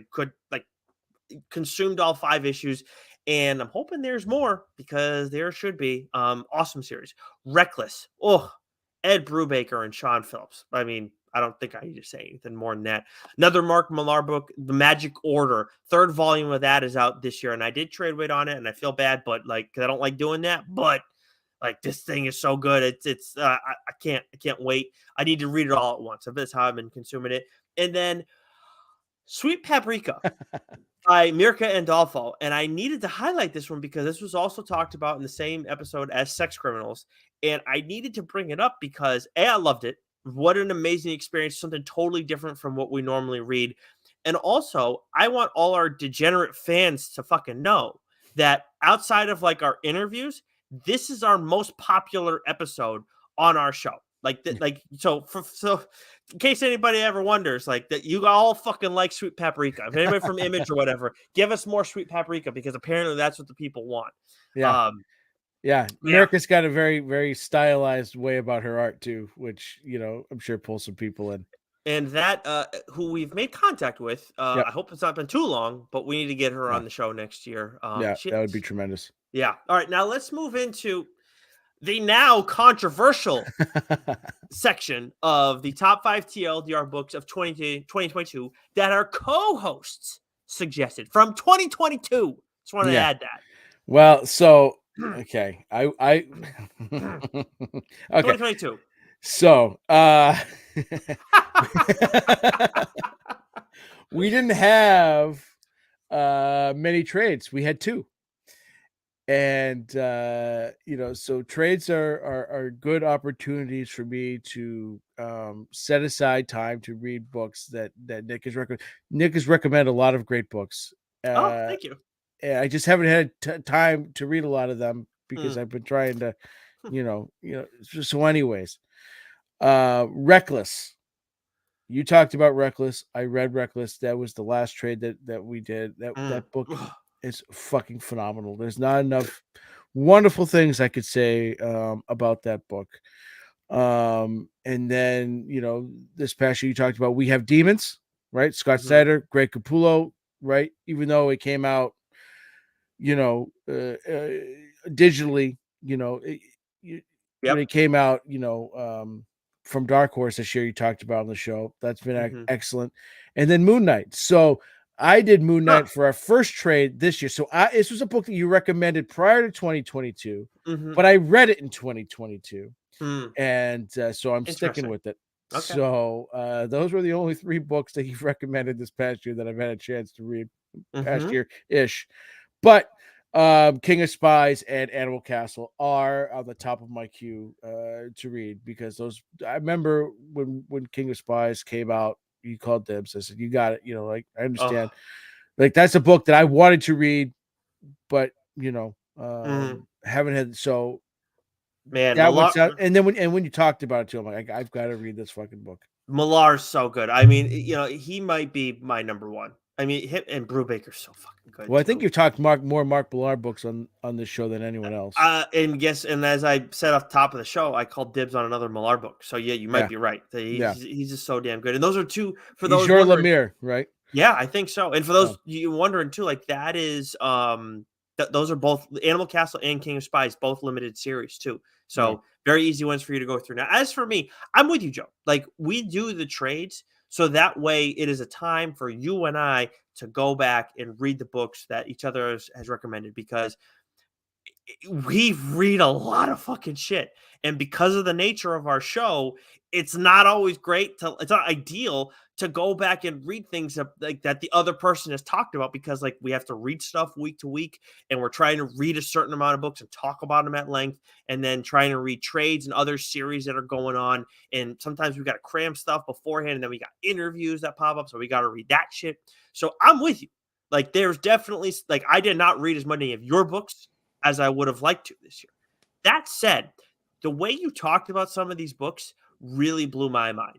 Consumed all 5 issues, and I'm hoping there's more because there should be. Awesome series. Reckless. Oh, Ed Brubaker and Sean Phillips. I mean, I don't think I need to say anything more than that. Another Mark Millar book, The Magic Order. 3rd volume of that is out this year, and I did trade weight on it, and I feel bad, but because I don't like doing that, but this thing is so good. I can't wait. I need to read it all at once. That's how I've been consuming it. And then Sweet Paprika by Mirka Andolfo. And I needed to highlight this one because this was also talked about in the same episode as Sex Criminals. And I needed to bring it up because I loved it. What an amazing experience, something totally different from what we normally read. And also, I want all our degenerate fans to fucking know that outside of our interviews, this is our most popular episode on our show. So in case anybody ever wonders, that you all fucking like Sweet Paprika. If anybody from Image or whatever, give us more Sweet Paprika because apparently that's what the people want. Yeah. America's got a very, very stylized way about her art too, which I'm sure pulls some people in. And that who we've made contact with, Yep. I hope it's not been too long, but we need to get her on the show next year. That would be tremendous. Yeah. All right, now let's move into the now controversial section of the top 5 TLDR books of 2022 that our co-hosts suggested from 2022. Just wanted to add that. Well, so okay, I okay. 2022. So, we didn't have many trades. We had 2. And so trades are good opportunities for me to set aside time to read books that Nick has recommended. Nick has recommended a lot of great books. Thank you. And I just haven't had time to read a lot of them because I've been trying to, So, anyways, Reckless. You talked about Reckless. I read Reckless. That was the last trade that we did. That book is fucking phenomenal. There's not enough wonderful things I could say about that book. And then this past year you talked about We Have Demons, right? Scott Snyder, Greg Capullo, right? Even though it came out, digitally, when it came out, from Dark Horse this year, you talked about on the show. That's been excellent. And then Moon Knight. So I did Moon Knight for our first trade this year. So this was a book that you recommended prior to 2022, but I read it in 2022. And so I'm sticking with it. Okay. So those were the only 3 books that you've recommended this past year that I've had a chance to read past year-ish. But King of Spies and Animal Castle are on the top of my queue to read because I remember when King of Spies came out, you called dibs. I said, you got it. I understand. That's a book that I wanted to read, but haven't had. So man, that was out. And then when you talked about it too, I'm like, I've got to read this fucking book. Millar's so good. I mean, he might be my number 1. I mean, him and Brubaker's so fucking good. Well, I think you've talked more Mark Millar books on this show than anyone else. And as I said off the top of the show, I called dibs on another Millar book. So yeah, you might be right. He's just so damn good. And those are 2 for those. He's your Lemire, right? Yeah, I think so. And for those you wondering too, that is those are both Animal Castle and King of Spies, both limited series too. So very easy ones for you to go through. Now, as for me, I'm with you, Joe. We do the trades. So that way it is a time for you and I to go back and read the books that each other has recommended because we read a lot of fucking shit. And because of the nature of our show, it's not always it's not ideal to go back and read things that the other person has talked about because we have to read stuff week to week and we're trying to read a certain amount of books and talk about them at length and then trying to read trades and other series that are going on. And sometimes we got to cram stuff beforehand and then we got interviews that pop up. So we got to read that shit. So I'm with you. There's definitely I did not read as many of your books as I would have liked to this year. That said, the way you talked about some of these books really blew my mind.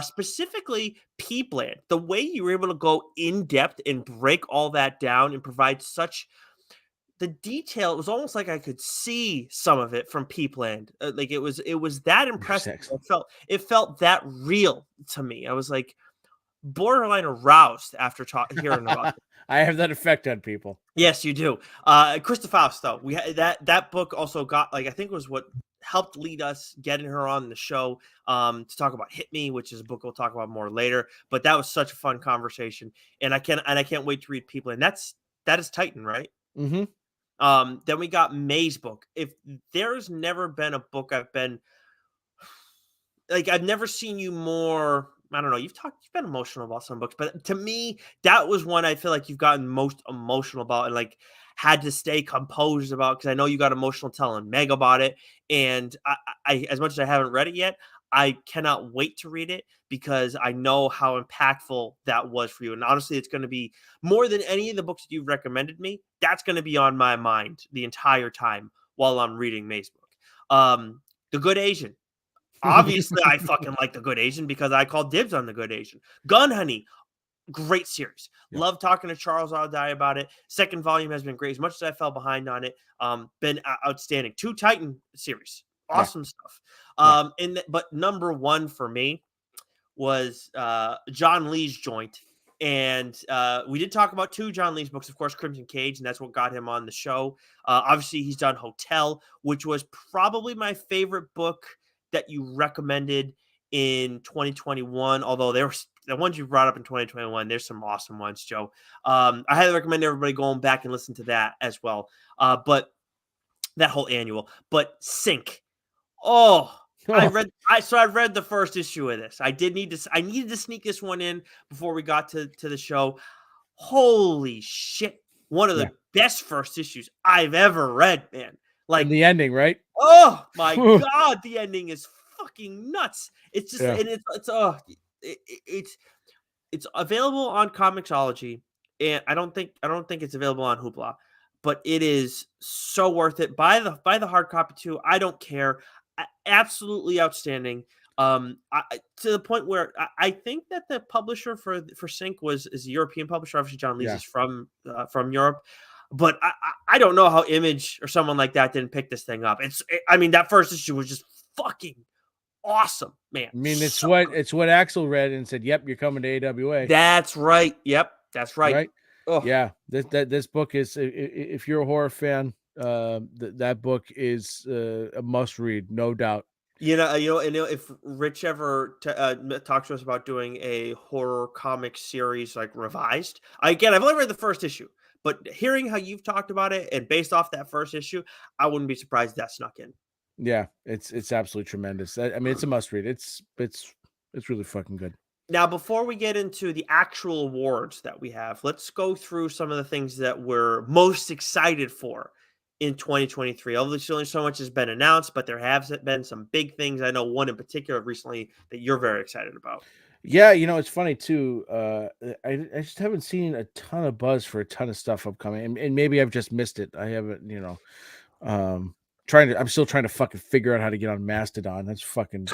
Specifically, Peepland, the way you were able to go in depth and break all that down and provide such the detail. It was almost like I could see some of it from Peepland. Like it was that That's impressive. excellent. It felt that real to me. I was like borderline aroused after hearing about it. I have that effect on people. Yes, you do. Krista Faust, though, that book also got like I think was what helped lead us getting her on the show to talk about Hit Me, which is a book we'll talk about more later. But that was such a fun conversation, and I can't wait to read People, and that is Titan, right? Mm-hmm. Then we got May's book. If there's never been a book I've never seen you more. I don't know. You've been emotional about some books, but to me, that was one I feel like you've gotten most emotional about and like had to stay composed about because I know you got emotional telling Meg about it. And as much as I haven't read it yet, I cannot wait to read it because I know how impactful that was for you. And honestly, it's going to be more than any of the books that you've recommended me. That's going to be on my mind the entire time while I'm reading May's book. The Good Asian. Obviously, I fucking like The Good Asian because I called dibs on The Good Asian. Gun Honey, great series. Yeah. Love talking to Charles Aldai about it. Second volume has been great. As much as I fell behind on it, been outstanding. 2 Titan series, awesome stuff. But number one for me was John Lee's joint. And we did talk about 2 John Lee's books, of course, Crimson Cage, and that's what got him on the show. Obviously, he's done Hotel, which was probably my favorite book that you recommended in 2021. Although there were the ones you brought up in 2021, there's some awesome ones, Joe. I highly recommend everybody going back and listen to that as well. But that whole annual, but Sync. Oh, I read the first issue of this. I needed to sneak this one in before we got to the show. Holy shit. One of the best first issues I've ever read, man. Like and the ending, right? Oh my god, the ending is fucking nuts. It's just and it's available on Comixology, and I don't think it's available on Hoopla, but it is so worth it. Buy the hard copy too. I don't care. Absolutely outstanding. To the point where I think that the publisher for Sync is a European publisher. Obviously, John Lees is from Europe, but I don't know how Image or someone like that didn't pick this thing up. I mean, that first issue was just fucking awesome, man. I mean, it's what Axel read and said, "Yep, you're coming to AWA." That's right. Yep, that's right. Right? Oh. Yeah, this book is if you're a horror fan, that book is a must read, no doubt. If Rich ever talks to us about doing a horror comic series like revised, I've only read the first issue, but hearing how you've talked about it and based off that first issue, I wouldn't be surprised that snuck in. Yeah, it's absolutely tremendous. I mean, it's a must read. It's really fucking good. Now, before we get into the actual awards that we have, let's go through some of the things that we're most excited for in 2023. Obviously, only so much has been announced, but there have been some big things. I know one in particular recently that you're very excited about. Yeah, it's funny too. I just haven't seen a ton of buzz for a ton of stuff upcoming, and maybe I've just missed it. I haven't, I'm still trying to fucking figure out how to get on Mastodon. That's fucking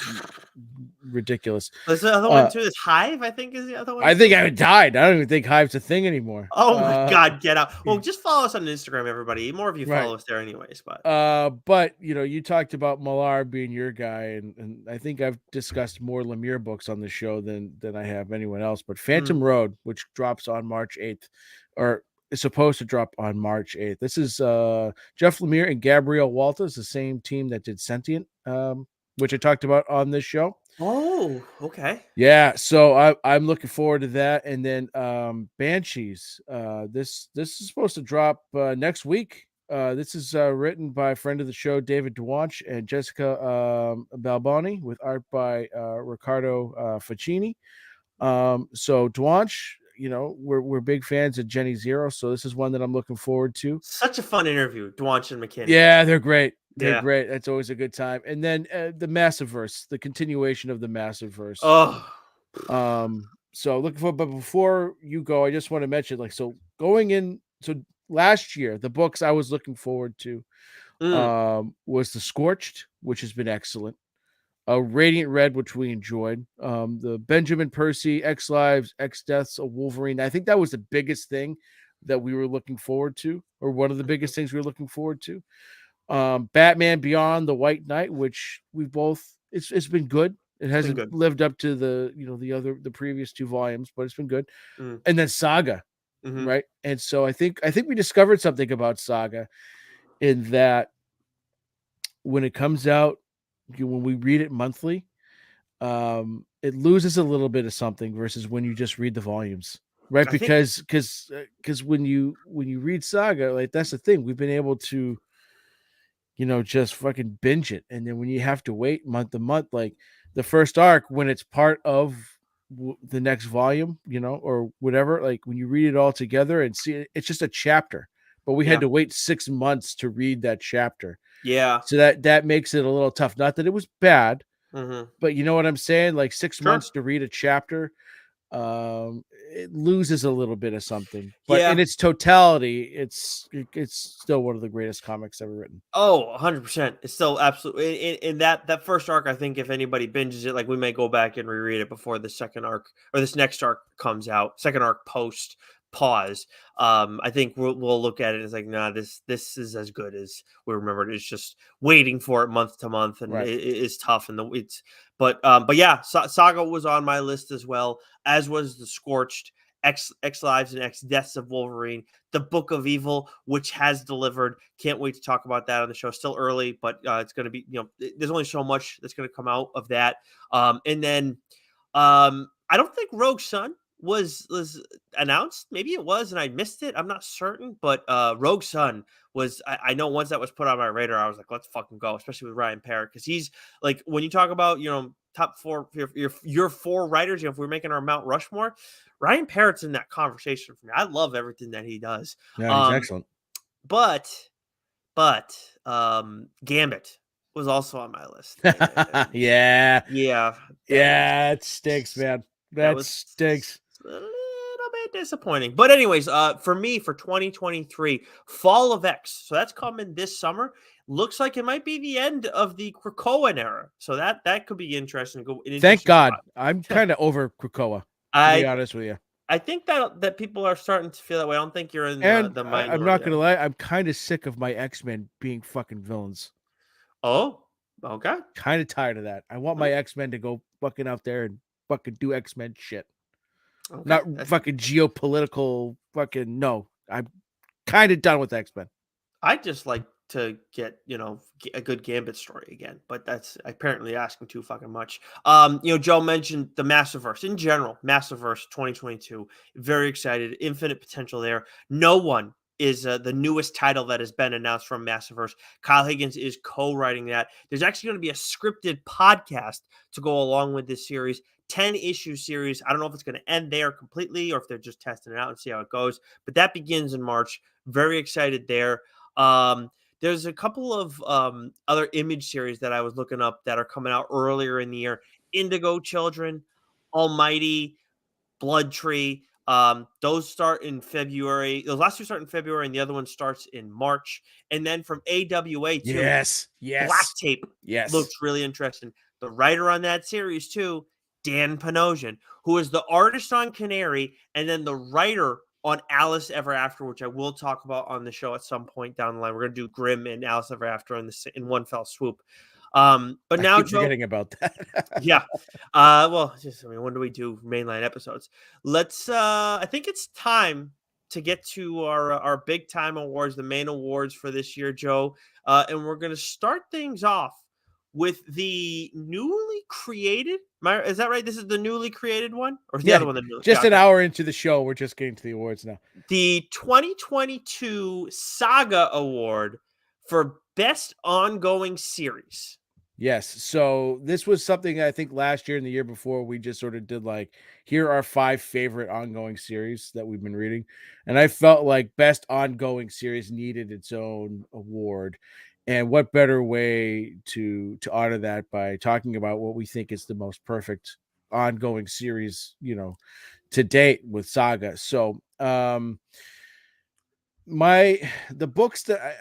ridiculous. There's the other one too. This Hive, I think, is the other one. I think I died. I don't even think Hive's a thing anymore. Oh my god, get out! Well, just follow us on Instagram, everybody. More of you follow us there, anyways. But you talked about Millar being your guy, and I think I've discussed more Lemire books on the show than I have anyone else. But Phantom Road, which drops on March 8th, or is supposed to drop on March 8th. This is Jeff Lemire and Gabrielle Walters, the same team that did Sentient, which I talked about on this show. Oh, okay. Yeah, so I'm looking forward to that. And then Banshees. This is supposed to drop next week. This is written by a friend of the show, David Duanch, and Jessica Balboni, with art by Riccardo Facchini. So Duanch, we're big fans of Jenny Zero, so this is one that I'm looking forward to. Such a fun interview, Duanch and McKinney. Yeah, they're great. They're great. That's always a good time. And then the Massiverse, the continuation of the Massiverse. Oh, so looking for. But before you go, I just want to mention, last year, the books I was looking forward to Was the Scorched, which has been excellent. Radiant Red, which we enjoyed. The Benjamin Percy X Lives, X Deaths of Wolverine. I think that was the biggest thing that we were looking forward to, or one of the biggest things we were looking forward to. Batman Beyond the White Knight, which we both it's been good. It It's been hasn't good. lived up to the previous two volumes, but it's been good. Mm. And then Saga, Mm-hmm. right? And so I think we discovered something about Saga in that when it comes out, when we read it monthly, it loses a little bit of something versus when you just read the volumes, right? I think, Because when you read Saga, like that's the thing, we've been able to just fucking binge it, and then when you have to wait month to month, like the first arc when it's part of the next volume, or whatever, like when you read it all together and see it, it's just a chapter, but we had yeah, to wait 6 months to read that chapter, yeah, so that makes it a little tough. Not that it was bad, mm-hmm. but you know what I'm saying? Like 6 months Sure, to read a chapter, it loses a little bit of something. But in yeah. its totality, it's still one of the greatest comics ever written. Oh, 100%. It's still absolutely in that first arc. I think if anybody binges it, like we may go back and reread it before the second arc or this next arc comes out. Second arc post pause. I think we'll look at it as like, nah, this is as good as we remembered. It's just waiting for it month to month, and Right. it is tough. And but yeah, Saga was on my list as well, as was the Scorched. X Lives and X Deaths of Wolverine, the Book of Evil, which has delivered. Can't wait to talk about that on the show. Still early, but it's going to be, there's only so much that's going to come out of that. And then I don't think Rogue Sun was announced. Maybe it was, and I missed it. I'm not certain, but Rogue Sun was. I know once that was put on my radar, I was like, let's fucking go, especially with Ryan Parrott, because he's like, when you talk about top four, your four writers. If we're making our Mount Rushmore, Ryan Parrott's in that conversation for me. I love everything that he does. Yeah, he's Um, excellent. but Gambit was also on my list. And Yeah. yeah, that Yeah, it stinks, man. that That was stinks. a little bit disappointing. But anyways, for me, for 2023, Fall of X. So that's coming this summer. Looks like it might be the end of the Krakoan era. So that could be interesting. An Thank interesting God. I'm spot. kind of over Krakoa, to be I honest with you. I think that people are starting to feel that way. I don't think you're in And the I'm minority not there. gonna lie, I'm kind of sick of my X-Men being fucking villains. Oh, okay. Kind of tired of that. I want my X-Men to go fucking out there and fucking do X-Men shit. Okay. Not fucking geopolitical fucking no. I'm kind of done with X-Men. I'd just like to get, a good Gambit story again, but that's apparently asking too fucking much. Joe mentioned the Massiverse in general, Massiverse 2022. Very excited, infinite potential there. No One is the newest title that has been announced from Massiverse. Kyle Higgins is co-writing that. There's actually going to be a scripted podcast to go along with this series. 10 issue series. I don't know if it's going to end there completely or if they're just testing it out and see how it goes, but that begins in March. Very excited there. Um, there's a couple of other image series that I was looking up that are coming out earlier in the year. Indigo Children, Almighty, Blood Tree. Those start in February. Those last two start in February, and the other one starts in March. And then from AWA too, Yes. Black Yes. Tape Yes. looks really interesting. The writer on that series too, Dan Panosian, who is the artist on Canary, and then the writer on Alice Ever After, which I will talk about on the show at some point down the line. We're gonna do Grimm and Alice Ever After in one fell swoop. But I now, keep Joe, forgetting about that. yeah. When do we do mainline episodes? Let's I think it's time to get to our big time awards, the main awards for this year, Joe. And we're gonna start things off with the newly created. Is that right? This is the newly created one, or is the Yeah, other one the new? just Yeah, an okay. hour into the show, we're just getting to the awards now. The 2022 Saga Award for Best Ongoing Series. Yes. So this was something I think last year and the year before we just sort of did like, here are 5 favorite ongoing series that we've been reading. And I felt like best ongoing series needed its own award. And what better way to honor that by talking about what we think is the most perfect ongoing series, to date with Saga. So the books that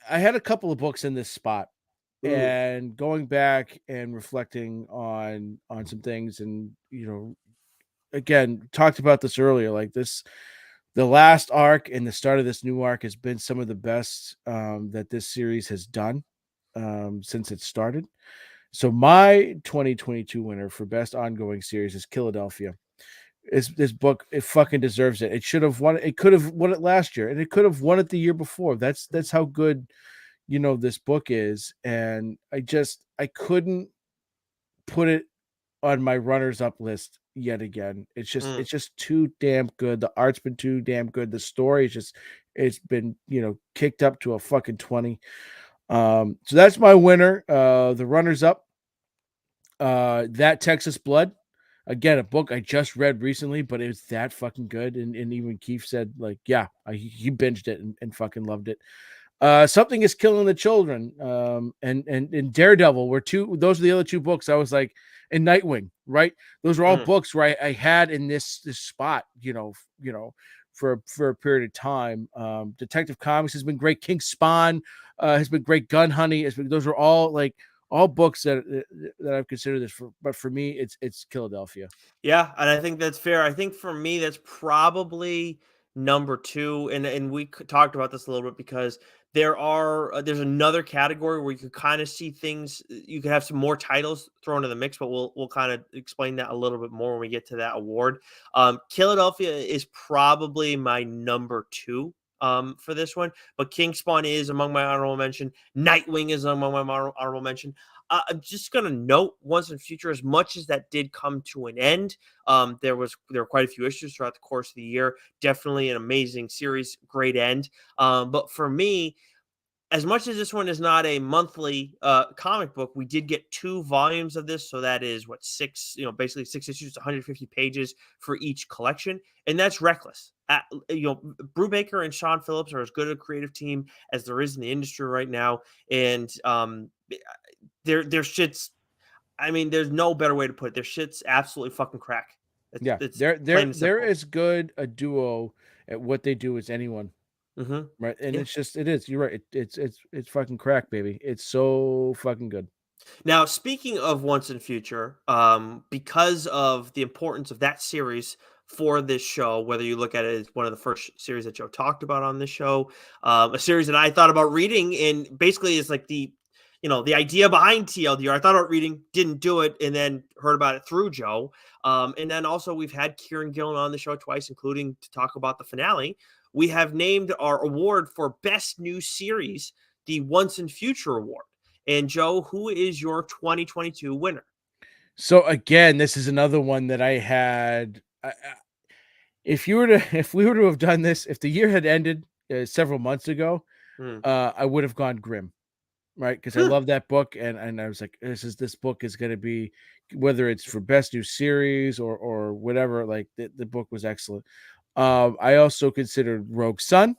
I had a couple of books in this spot, Ooh. and going back and reflecting on some things, and again, talked about this earlier, like this, the last arc and the start of this new arc has been some of the best that this series has done since it started. So my 2022 winner for best ongoing series is Philadelphia. This book, it fucking deserves it. It should have won. It could have won it last year, and it could have won it the year before. That's how good this book is, and I couldn't put it on my runners up list yet again. Mm. It's just too damn good. The art's been too damn good. The story is just, it's been kicked up to a fucking 20. So that's my winner. The runners up, That Texas Blood. Again, a book I just read recently, but it was that fucking good. And even Keith said, like, yeah, he binged it and fucking loved it. Something is Killing the Children, and Daredevil were two. Those are the other two books I was like, and Nightwing, right? Those are all Mm. books where I had in this spot, for a period of time. Detective Comics has been great. King Spawn has been great. Gun Honey has been. Those are all like all books that I've considered this for. But for me, it's Philadelphia. Yeah, and I think that's fair. I think for me, that's probably number two, and we talked about this a little bit because there's another category where you could kind of see things. You could have some more titles thrown in the mix, but we'll kind of explain that a little bit more when we get to that award. Philadelphia is probably my number two for this one, but King Spawn is among my honorable mention. Nightwing is among my honorable mention. I'm just gonna note Once and Future, as much as that did come to an end. There were quite a few issues throughout the course of the year. Definitely an amazing series, great end. But for me, as much as this one is not a monthly comic book, we did get 2 volumes of this, so that is what, six, basically 6 issues, 150 pages for each collection, and that's Reckless. Brubaker and Sean Phillips are as good a creative team as there is in the industry right now, and their shit's. I mean, there's no better way to put it. Their shit's absolutely fucking crack. Yeah, It's they're plain they're and they're simple. as good a duo at what they do as anyone. Hmm. Right, and Yeah. it is. You're right. It's fucking crack, baby. It's so fucking good. Now, speaking of Once and Future, because of the importance of that series for this show, whether you look at it as one of the first series that Joe talked about on this show, a series that I thought about reading, and basically is like the idea behind TLDR. I thought about reading, didn't do it, and then heard about it through Joe. And then also we've had Kieran Gillen on the show twice, including to talk about the finale. We have named our award for Best New Series the Once and Future Award. And Joe, who is your 2022 winner? So again, this is another one that I had. If you were to, if we were to have done this, if the year had ended several months ago, Hmm. I would have gone Grim, right? Because I Huh. love that book, and I was like, this book is going to be, whether it's for best new series or whatever. Like the book was excellent. I also considered Rogue Sun,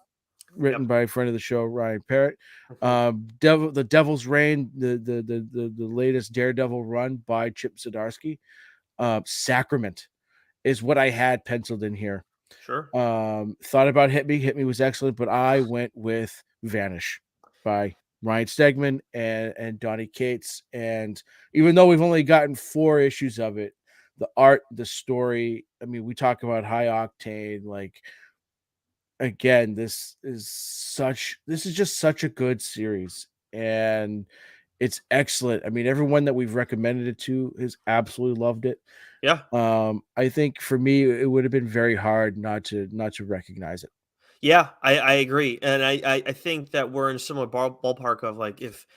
written Yep. by a friend of the show, Ryan Parrott. Mhm. The Devil's Reign, the latest Daredevil run by Chip Zdarsky. Sacrament is what I had penciled in here. Sure. Thought about Hit Me. Hit Me was excellent, but I went with Vanish by Ryan Stegman and Donnie Cates. And even though we've only gotten 4 issues of it, the art, the story, I mean, we talk about high octane, like, again, this is just such a good series, and it's excellent. I mean, everyone that we've recommended it to has absolutely loved it. Yeah. I think for me it would have been very hard not to recognize it. Yeah, I agree, and I think that we're in a similar ballpark of like if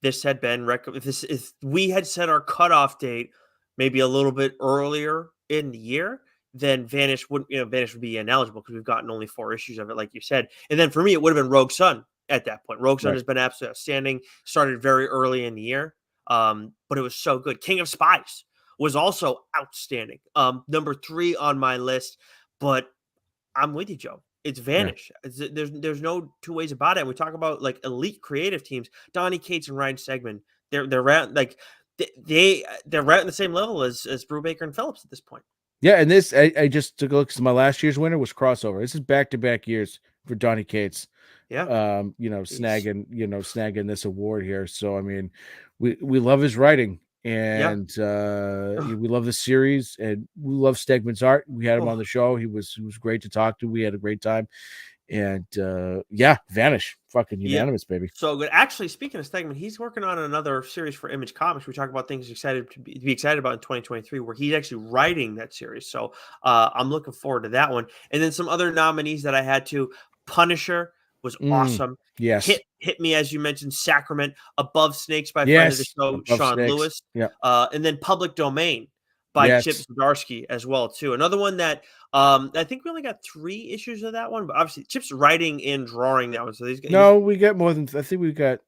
this had been if we had set our cutoff date maybe a little bit earlier in the year, then Vanish would be ineligible because we've gotten only 4 issues of it, like you said, and then for me it would have been Rogue Sun at that point. Rogue Sun Right. has been absolutely outstanding. Started very early in the year, but it was so good. King of Spies was also outstanding. Number 3 on my list, but I'm with you, Joe. It's Yeah. Vanish. There's no two ways about it. And we talk about like elite creative teams. Donnie Cates and Ryan Stegman. They're around like they're right on the same level as Brubaker and Phillips at this point. Yeah, and this I just took a look, because my last year's winner was Crossover. This is back to back years for Donny Cates. Yeah. He's Snagging this award here. So I mean, we love his writing, yeah. and we love the series, and we love Stegman's art. We had him on Oh, the show. He was great to talk to. We had a great time, and Vanish, fucking yeah. unanimous, baby. So good. Actually, speaking of Stegman, he's working on another series for Image Comics. We talk about things to be excited about in 2023, where he's actually writing that series. So I'm looking forward to that one. And then some other nominees that I had to Punisher was Mm, awesome. yes, Hit me, as you mentioned, Sacrament, Above Snakes by friend of the yes, show, above Sean snakes. Lewis, Yeah, and then Public Domain by Chip yes. Zdarsky as well too. Another one that I think we only got 3 issues of that one, but obviously Chip's writing and drawing that one. So he's No, we get more than. I think we got.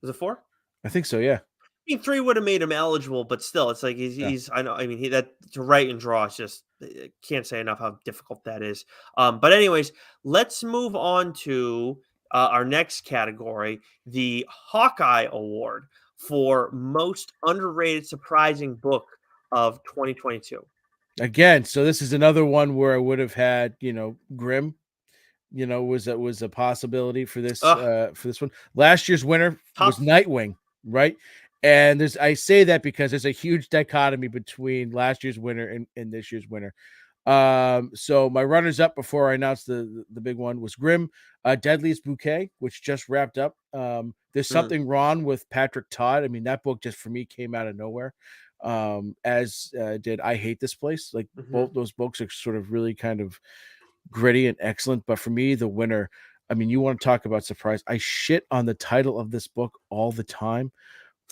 is it 4? I think so. Yeah. I mean, 3 would have made him eligible, but still, it's like Yeah. he's I know. I mean, that to write and draw is just can't say enough how difficult that is. But anyways, let's move on to our next category, the Hawkeye Award for most underrated, surprising book of 2022. Again, so this is another one where I would have had Grimm. Was a possibility Ugh, for this one. Last year's winner was tough. Nightwing, right? And I say that because there's a huge dichotomy between last year's winner and this year's winner. So my runners up before I announced the big one was Grimm, Deadliest Bouquet, which just wrapped up. There's Mm, something wrong with Patrick Todd. I mean, that book just for me came out of nowhere. As did I Hate This Place. Like hmm both those books are sort of really kind of gritty and excellent. But for me, the winner, I mean, you want to talk about surprise. I shit on the title of this book all the time,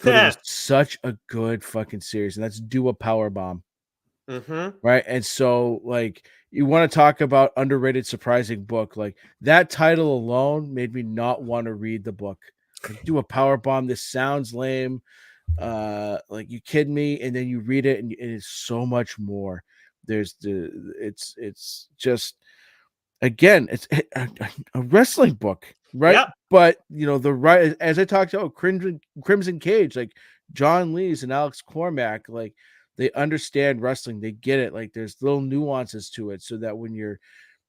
but it was such a good fucking series, and that's Do a Power Bomb. hmm Right. And so, like, you want to talk about underrated, surprising book. Like, that title alone made me not want to read the book. Like, Do a Power Bomb. This sounds lame. Like, you kidding me? And then you read it, and it is so much more. It's just, again, it's a wrestling book, right? Yep. But the right, as I talked about Crimson Cage, like John Lees and Alex Cormack, like they understand wrestling, they get it. Like there's little nuances to it, so that when you're,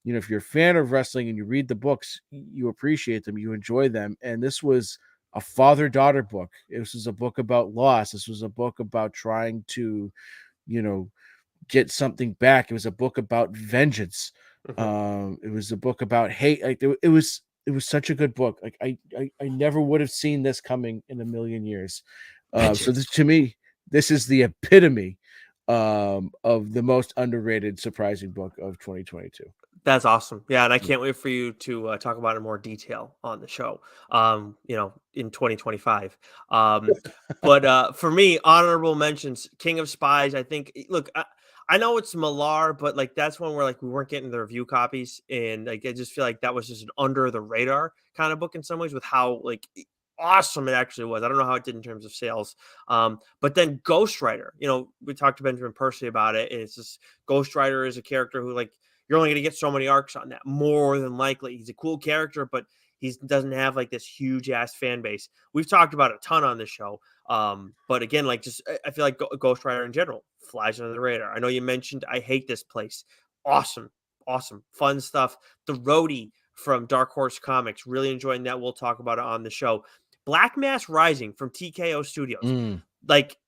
if you're a fan of wrestling and you read the books, you appreciate them, you enjoy them. And this was a father-daughter book. This was a book about loss. This was a book about trying to, you know, get something back. It was a book about vengeance. hmm It was a book about hate. Like it was such a good book. Like I never would have seen this coming in a million years. So Vengeance. this, to me, this is the epitome of the most underrated, surprising book of 2022. That's awesome. Yeah, and I Mm. can't wait for you to talk about it in more detail on the show. In 2025. But for me, honorable mentions: King of Spies. I think. Look, I know it's Malar, but like that's one where like we weren't getting the review copies, and like I just feel like that was just an under the radar kind of book in some ways, with how like awesome it actually was. I don't know how it did in terms of sales. But then Ghost Rider. We talked to Benjamin Percy about it, and it's just Ghost Rider is a character who like you're only going to get so many arcs on that. More than likely, he's a cool character, but he doesn't have like this huge ass fan base. We've talked about a ton on the show, but again, like just I feel like Ghost Rider in general flies under the radar. I know you mentioned I Hate This Place. Awesome, awesome, fun stuff. The Roadie from Dark Horse Comics, really enjoying that. We'll talk about it on the show. Black Mass Rising from TKO Studios, Mm. like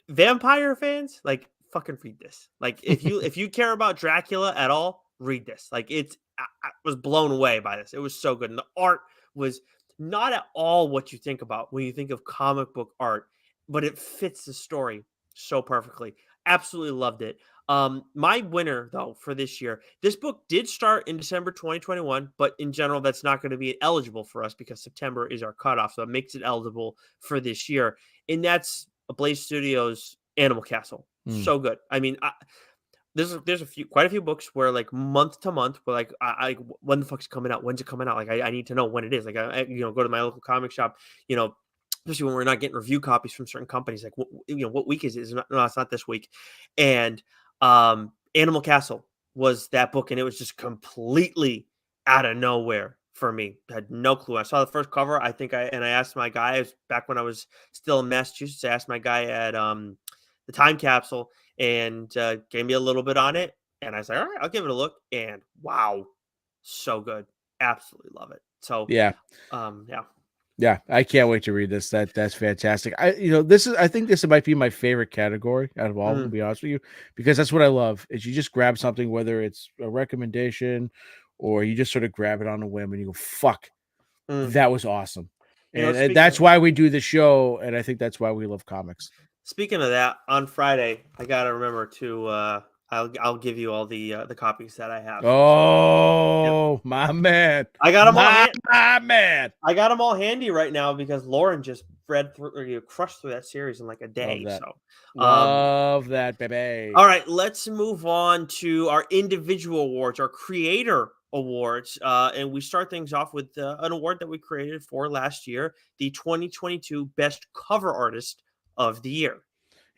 vampire fans, like fucking read this. Like if you care about Dracula at all, read this. Like I was blown away by this. It was so good. And the art was not at all what you think about when you think of comic book art, but it fits the story so perfectly. Absolutely loved it. My winner though for this year, this book did start in December 2021, but in general, that's not going to be eligible for us because September is our cutoff. So it makes it eligible for this year. And that's Blaze Studios Animal Castle. Mm. So good. I mean, there's quite a few books where like month to month, where like when the fuck's coming out? When's it coming out? Like I need to know when it is. Like I go to my local comic shop. You know, especially when we're not getting review copies from certain companies. Like what week is it? No, it's not this week. And Animal Castle was that book, and it was just completely out of nowhere for me. Had no clue. I saw the first cover. I asked my guy, it was back when I was still in Massachusetts. I asked my guy at the Time Capsule, and gave me a little bit on it. And I was like, all right, I'll give it a look. And wow, So good. Absolutely love it. So, Yeah. yeah. Yeah, I can't wait to read this. That's fantastic. I think this might be my favorite category out of all of them, to Mm, be honest with you, because that's what I love is you just grab something, whether it's a recommendation or you just sort of grab it on a whim and you go, fuck, mm. that was awesome. And Speaking that's of why we do the show, and I think that's why we love comics. speaking of that, on Friday, I gotta remember to I'll give you all the copies that I have. Yep. Oh, my man. I got them all My man. I got them all handy right now because Lauren just read through or crushed through that series in like a Love day. that. So, um, Love that, baby. all right, let's move on to our individual awards, our creator awards, and we start things off with an award that we created for last year, the 2022 Best Cover Artist of the Year.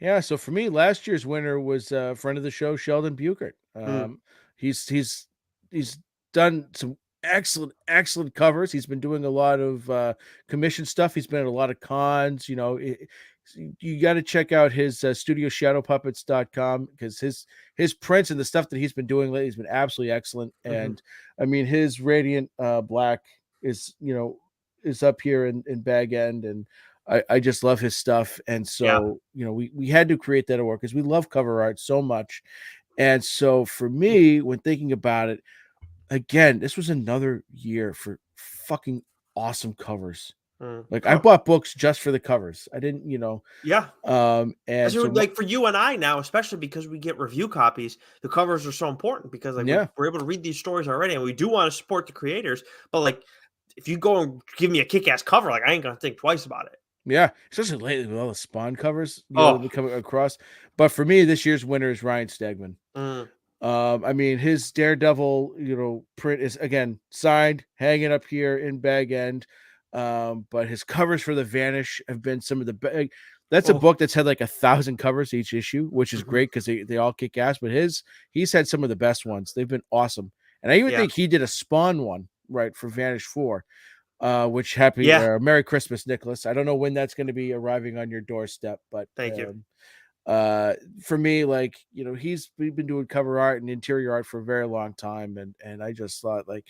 Yeah, so for me, last year's winner was a friend of the show, Sheldon Buchert. Mm, He's he's done some excellent covers. He's been doing a lot of commission stuff. He's been at a lot of cons. You got to check out his studio shadowpuppets.com because his prints and the stuff that he's been doing lately has been absolutely excellent. hmm. And I mean, his Radiant Black is is up here in Bag End, and I just love his stuff. And Yeah. so, we had to create that award because we love cover art so much. And so for me, when thinking about it, again, this was another year for fucking awesome covers. Mm. Like I bought books just for the covers. I didn't, Yeah. and So, so like for you and I now, especially because we get review copies, the covers are so important because like yeah, we're able to read these stories already, and we do want to support the creators. But like, if you go and give me a kick-ass cover, like I ain't gonna think twice about it. yeah, especially lately with all the Spawn covers, that Oh, have been coming across. But for me, this year's winner is Ryan Stegman. mm, I mean, his Daredevil, print is again signed, hanging up here in Bag End. But his covers for the Vanish have been some of the best. That's a oh, book that's had like 1,000 covers each issue, which is mhm. great because they all kick ass. But he's had some of the best ones. They've been awesome. And I even Yeah, think he did a Spawn one, right, for Vanish 4. Which yeah. Merry Christmas, Nicholas. I don't know when that's going to be arriving on your doorstep, but Thank you. for me, like, we've been doing cover art and interior art for a very long time, and I just thought, like,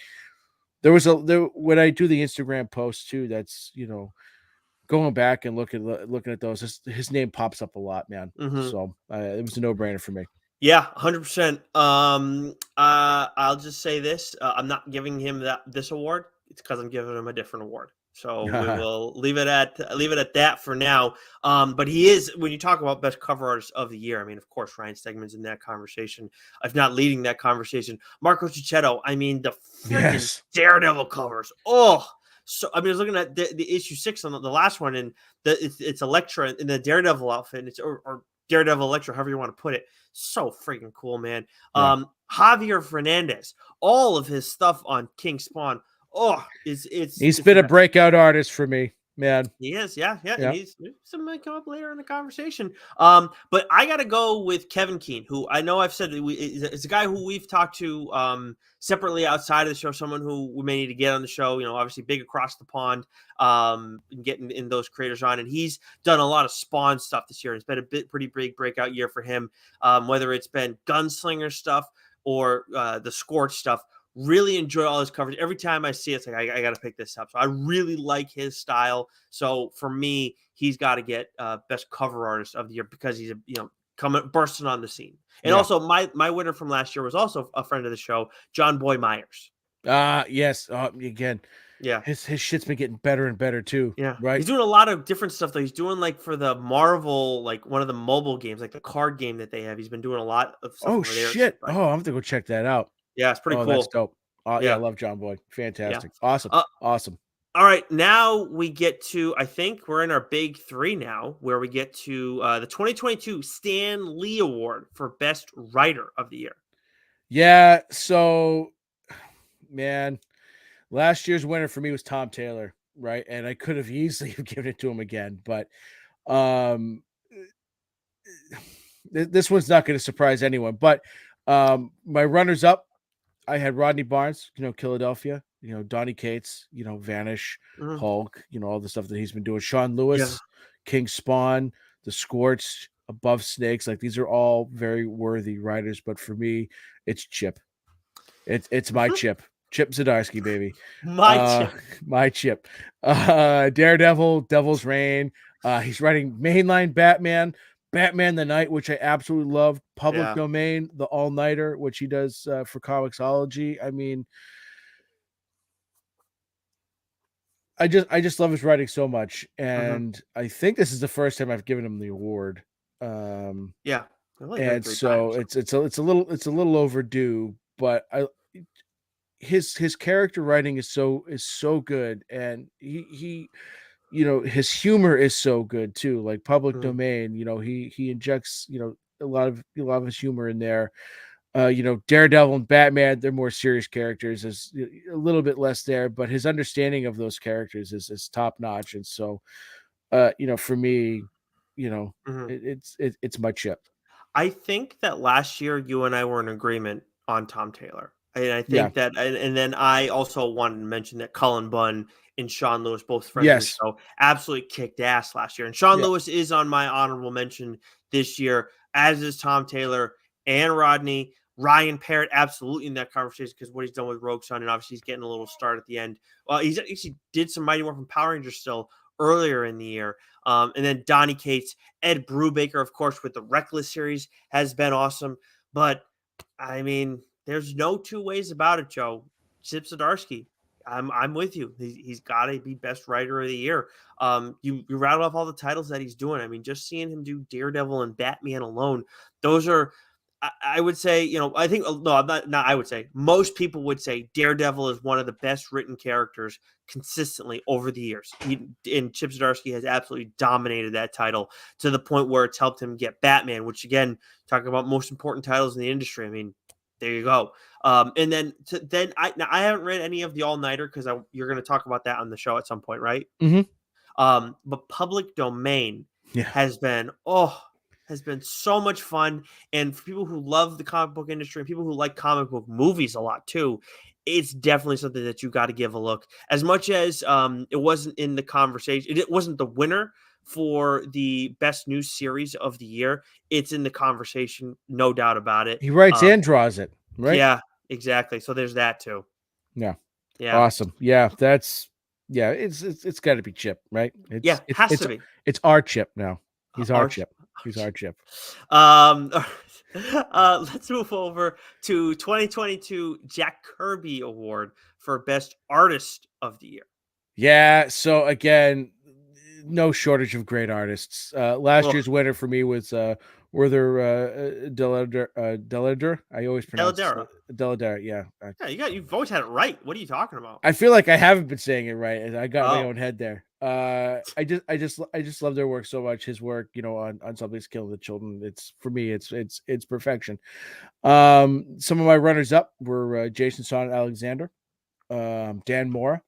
there when I do the Instagram post too, that's, going back and looking at those, his name pops up a lot, man. Hmm. So it was a no-brainer for me. Yeah, 100%. I'll just say this: I'm not giving him this award. It's because I'm giving him a different award. So we will leave it at that for now. But he is when you talk about best cover artist of the year. I mean, of course, Ryan Stegman's in that conversation. If not leading that conversation, Marco Cicchetto. I mean, the freaking Yes. Daredevil covers. Oh, so I mean, I was looking at the issue 6 on the last one, and it's Elektra in the Daredevil outfit. And or Daredevil Electra, however you want to put it. So freaking cool, man. Yeah. Javier Fernandez, all of his stuff on King Spawn. Oh, He's it's the been a best. breakout artist for me, man. He is, yeah, and Yeah. he's some might come up later in the conversation. But I got to go with Kevin Keene, who I know I've said it's a guy who we've talked to separately outside of the show, someone who we may need to get on the show. Obviously big across the pond, getting in those creators on, and he's done a lot of Spawn stuff this year. It's been a pretty big breakout year for him. Whether it's been Gunslinger stuff or the Scorch stuff. Really enjoy all his coverage. Every time I see it, it's like I got to pick this up. So I really like his style. So for me, he's got to get best cover artist of the year because he's coming bursting on the scene. And Yeah. also my winner from last year was also a friend of the show, John Boy Myers. Yes. Again, Yeah. his shit's been getting better and better too, Yeah. right? He's doing a lot of different stuff though. He's doing like for the Marvel, like one of the mobile games, like the card game that they have. He's been doing a lot of stuff Oh over there. shit! Like, Oh, I'm gonna go check that out. yeah, it's pretty Oh, that's cool. dope. Yeah, I Yeah. love John Boyd. Yeah. Fantastic. Awesome. Uh, Awesome. All right, now we get to, I think we're in our big three now, where we get to the 2022 Stan Lee Award for Best Writer of the Year. Yeah. So, man, last year's winner for me was Tom Taylor, right? And I could have easily given it to him again, but um, this one's not going to surprise anyone. But my runners up, I had Rodney Barnes, Philadelphia, Donny Cates, Vanish, Mhm. Hulk, all the stuff that he's been doing. Sean Yeah. Lewis, King Spawn, The Scorched, Above Snakes. Like these are all very worthy writers, but for me, it's Chip. It's my Mhm. Chip. Chip Zdarsky, baby. My Chip. My Chip. Daredevil, Devil's Reign. He's writing mainline Batman, Batman the Night, which I absolutely love. Public Yeah. Domain, the All Nighter, which he does for Comixology. I mean, I just love his writing so much, Hmm. and I think this is the first time I've given him the award. Um, Yeah. I've only done it and 3 times. so it's a little overdue, but I his character writing is so good, and he his humor is so good too. Like Public Mhm. Domain, he injects a lot of his humor in there. Daredevil and Batman, they're more serious characters. There's a little bit less there, but his understanding of those characters is top notch. And so, for me, you know, Mhm. it's my Chip. I think that last year you and I were in agreement on Tom Taylor. And I Yeah. think that, and then I also wanted to mention that Cullen Bunn and Sean Lewis, both friends of the Yes. show, absolutely kicked ass last year. And Sean Yeah. Lewis is on my honorable mention this year, as is Tom Taylor and Rodney. Ryan Parrott, absolutely in that conversation because what he's done with Rogue Sun, and obviously he's getting a little start at the end. Well, he's actually did some Mighty Morphin Power Rangers still earlier in the year. And then Donnie Cates, Ed Brubaker, of course, with the Reckless series has been awesome. But I mean, there's no two ways about it, Joe. Chip Zdarsky. I'm with you. He's got to be best writer of the year. You rattle off all the titles that he's doing. I mean, just seeing him do Daredevil and Batman alone, those are. I would say, I think no, I'm not. Not I would say most people would say Daredevil is one of the best written characters consistently over the years. And Chip Zdarsky has absolutely dominated that title to the point where it's helped him get Batman, which again, talking about most important titles in the industry. I mean, there you go. And then I haven't read any of the All Nighter because you're going to talk about that on the show at some point, right? Hmm. But Public Domain Yeah. has been has been so much fun, and for people who love the comic book industry and people who like comic book movies a lot too, it's definitely something that you got to give a look. As much as it wasn't in the conversation, it wasn't the winner for the best new series of the year. It's in the conversation, no doubt about it. He writes Um, and draws it, right? yeah, exactly. So there's that too. Yeah. Yeah, Awesome. Yeah. Yeah. It's got to be Chip, right? yeah, It's it's has it's to be. it's our Chip now. He's our Arch, Chip. He's our Chip. Um, let's move over to 2022 Jack Kirby Award for Best Artist of the Year. Yeah. So again, no shortage of great artists. Last Oh, year's winner for me was Werther Delader. I always pronounce Deladera. Delader. Yeah. Yeah, you've always had it right. What are you talking about? I feel like I haven't been saying it right, and I got in my Oh, own head there. I just love their work so much. His work, on Somebody's Killing the Children. It's for me, it's perfection. Some of my runners up were Jason Son Alexander, Dan Mora,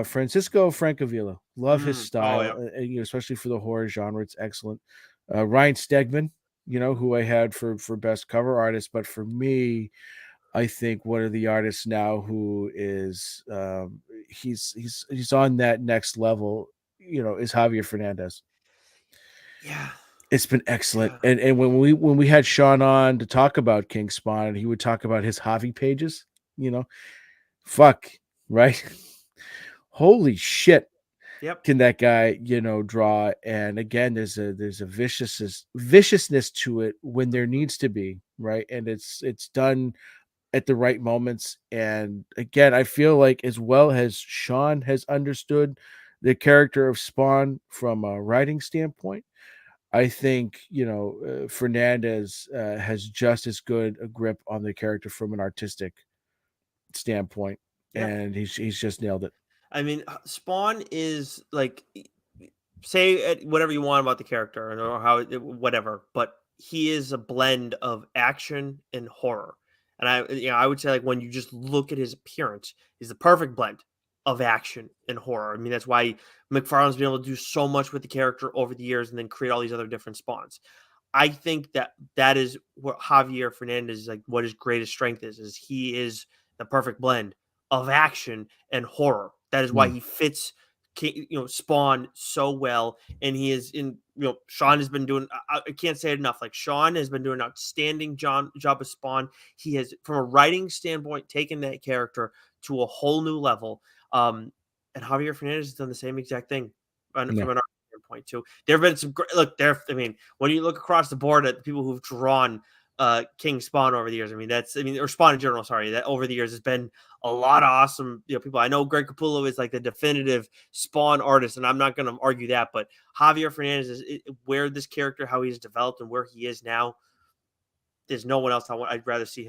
Francisco Francavilla. Love his oh style, yeah, especially for the horror genre. It's excellent. Ryan Stegman, who I had for best cover artist, but for me, I think one of the artists now who is he's on that next level, is Javier Fernandez. yeah, It's been excellent. yeah. And when we had Sean on to talk about King Spawn, and he would talk about his Javi pages, you know, fuck, right? Holy shit, Yep, can that guy, draw? And again, there's a viciousness to it when there needs to be, right? And it's done at the right moments. And again, I feel like as well as Sean has understood the character of Spawn from a writing standpoint, I think Fernandez has just as good a grip on the character from an artistic standpoint, yeah. and he's just nailed it. I mean, Spawn is like say whatever you want about the character or how whatever, but he is a blend of action and horror. And I would say like when you just look at his appearance, he's the perfect blend of action and horror. I mean, that's why McFarlane's been able to do so much with the character over the years and then create all these other different spawns. I think that is what Javier Fernandez is like. What his greatest strength is he is the perfect blend of action and horror. That is why Mm, he fits Spawn so well, and he is in. Sean has been doing. I can't say it enough. Like Sean has been doing an outstanding job of Spawn. He has, from a writing standpoint, taken that character to a whole new level. And Javier Fernandez has done the same exact thing from Yeah. an art standpoint too. There have been some great look there. I mean, when you look across the board at the people who've drawn King Spawn over the years, or Spawn in general, sorry, that over the years has been a lot of awesome people. I know Greg Capullo is like the definitive Spawn artist, and I'm not going to argue that, but Javier Fernandez is where this character, how he's developed and where he is now. There's no one else I'd rather see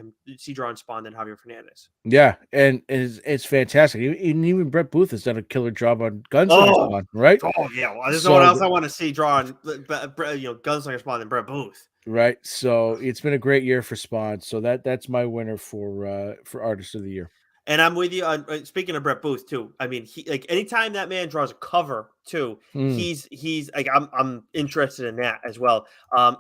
drawing Spawn than Javier Fernandez. Yeah, and it's fantastic. Even Brett Booth has done a killer job on Gunslinger Oh, Spawn, right? oh yeah. Well, there's no one else I want to see drawing, Gunslinger Spawn than Brett Booth. Right. So it's been a great year for Spawn. So that's my winner for Artist of the Year. And I'm with you on speaking of Brett Booth too. I mean, he like anytime that man draws a cover too, he's like I'm interested in that as well.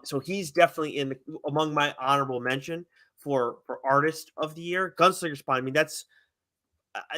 So he's definitely among my honorable mention for Artist of the Year. Gunslinger Spawn. I mean, that's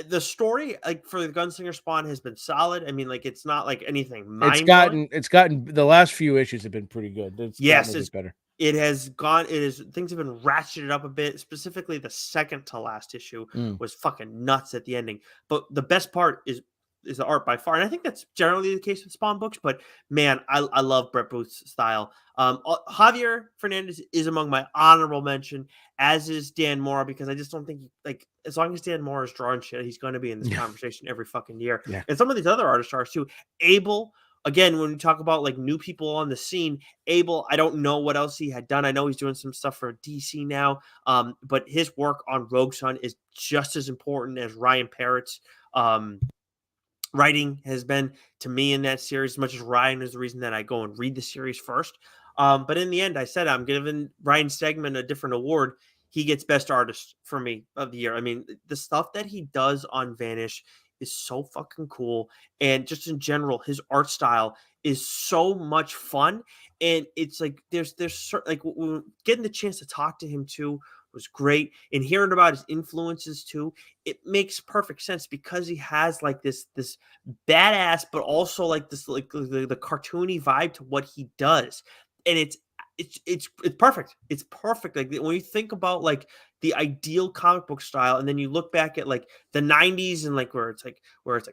the story like for the Gunslinger Spawn has been solid. I mean, like it's not like anything mind blowing. It's gotten the last few issues have been pretty good. It's gotten a bit better. It has gone. It is things have been ratcheted up a bit. Specifically, the second to last issue was fucking nuts at the ending. But the best part is the art by far, and I think that's generally the case with Spawn books. But man, I love Brett Booth's style. Javier Fernandez is among my honorable mention, as is Dan Mora, because I just don't think like as long as Dan Mora is drawing shit, he's going to be in this conversation every fucking year. Yeah. And some of these other artists are too. Abel. Again, when we talk about like new people on the scene, Abel, I don't know what else he had done. I know he's doing some stuff for DC now, but his work on Rogue Sun is just as important as Ryan Parrott's writing has been to me in that series, as much as Ryan is the reason that I go and read the series first. But in the end, I said I'm giving Ryan Stegman a different award. He gets best artist for me of the year. I mean, the stuff that he does on Vanish is so fucking cool. And just in general, his art style is so much fun. And it's like, there's like getting the chance to talk to him too was great. And hearing about his influences too, it makes perfect sense because he has like this badass, but also like this, like the cartoony vibe to what he does. And it's perfect. It's perfect. Like when you think about like the ideal comic book style, and then you look back at like the 90s and like where it's like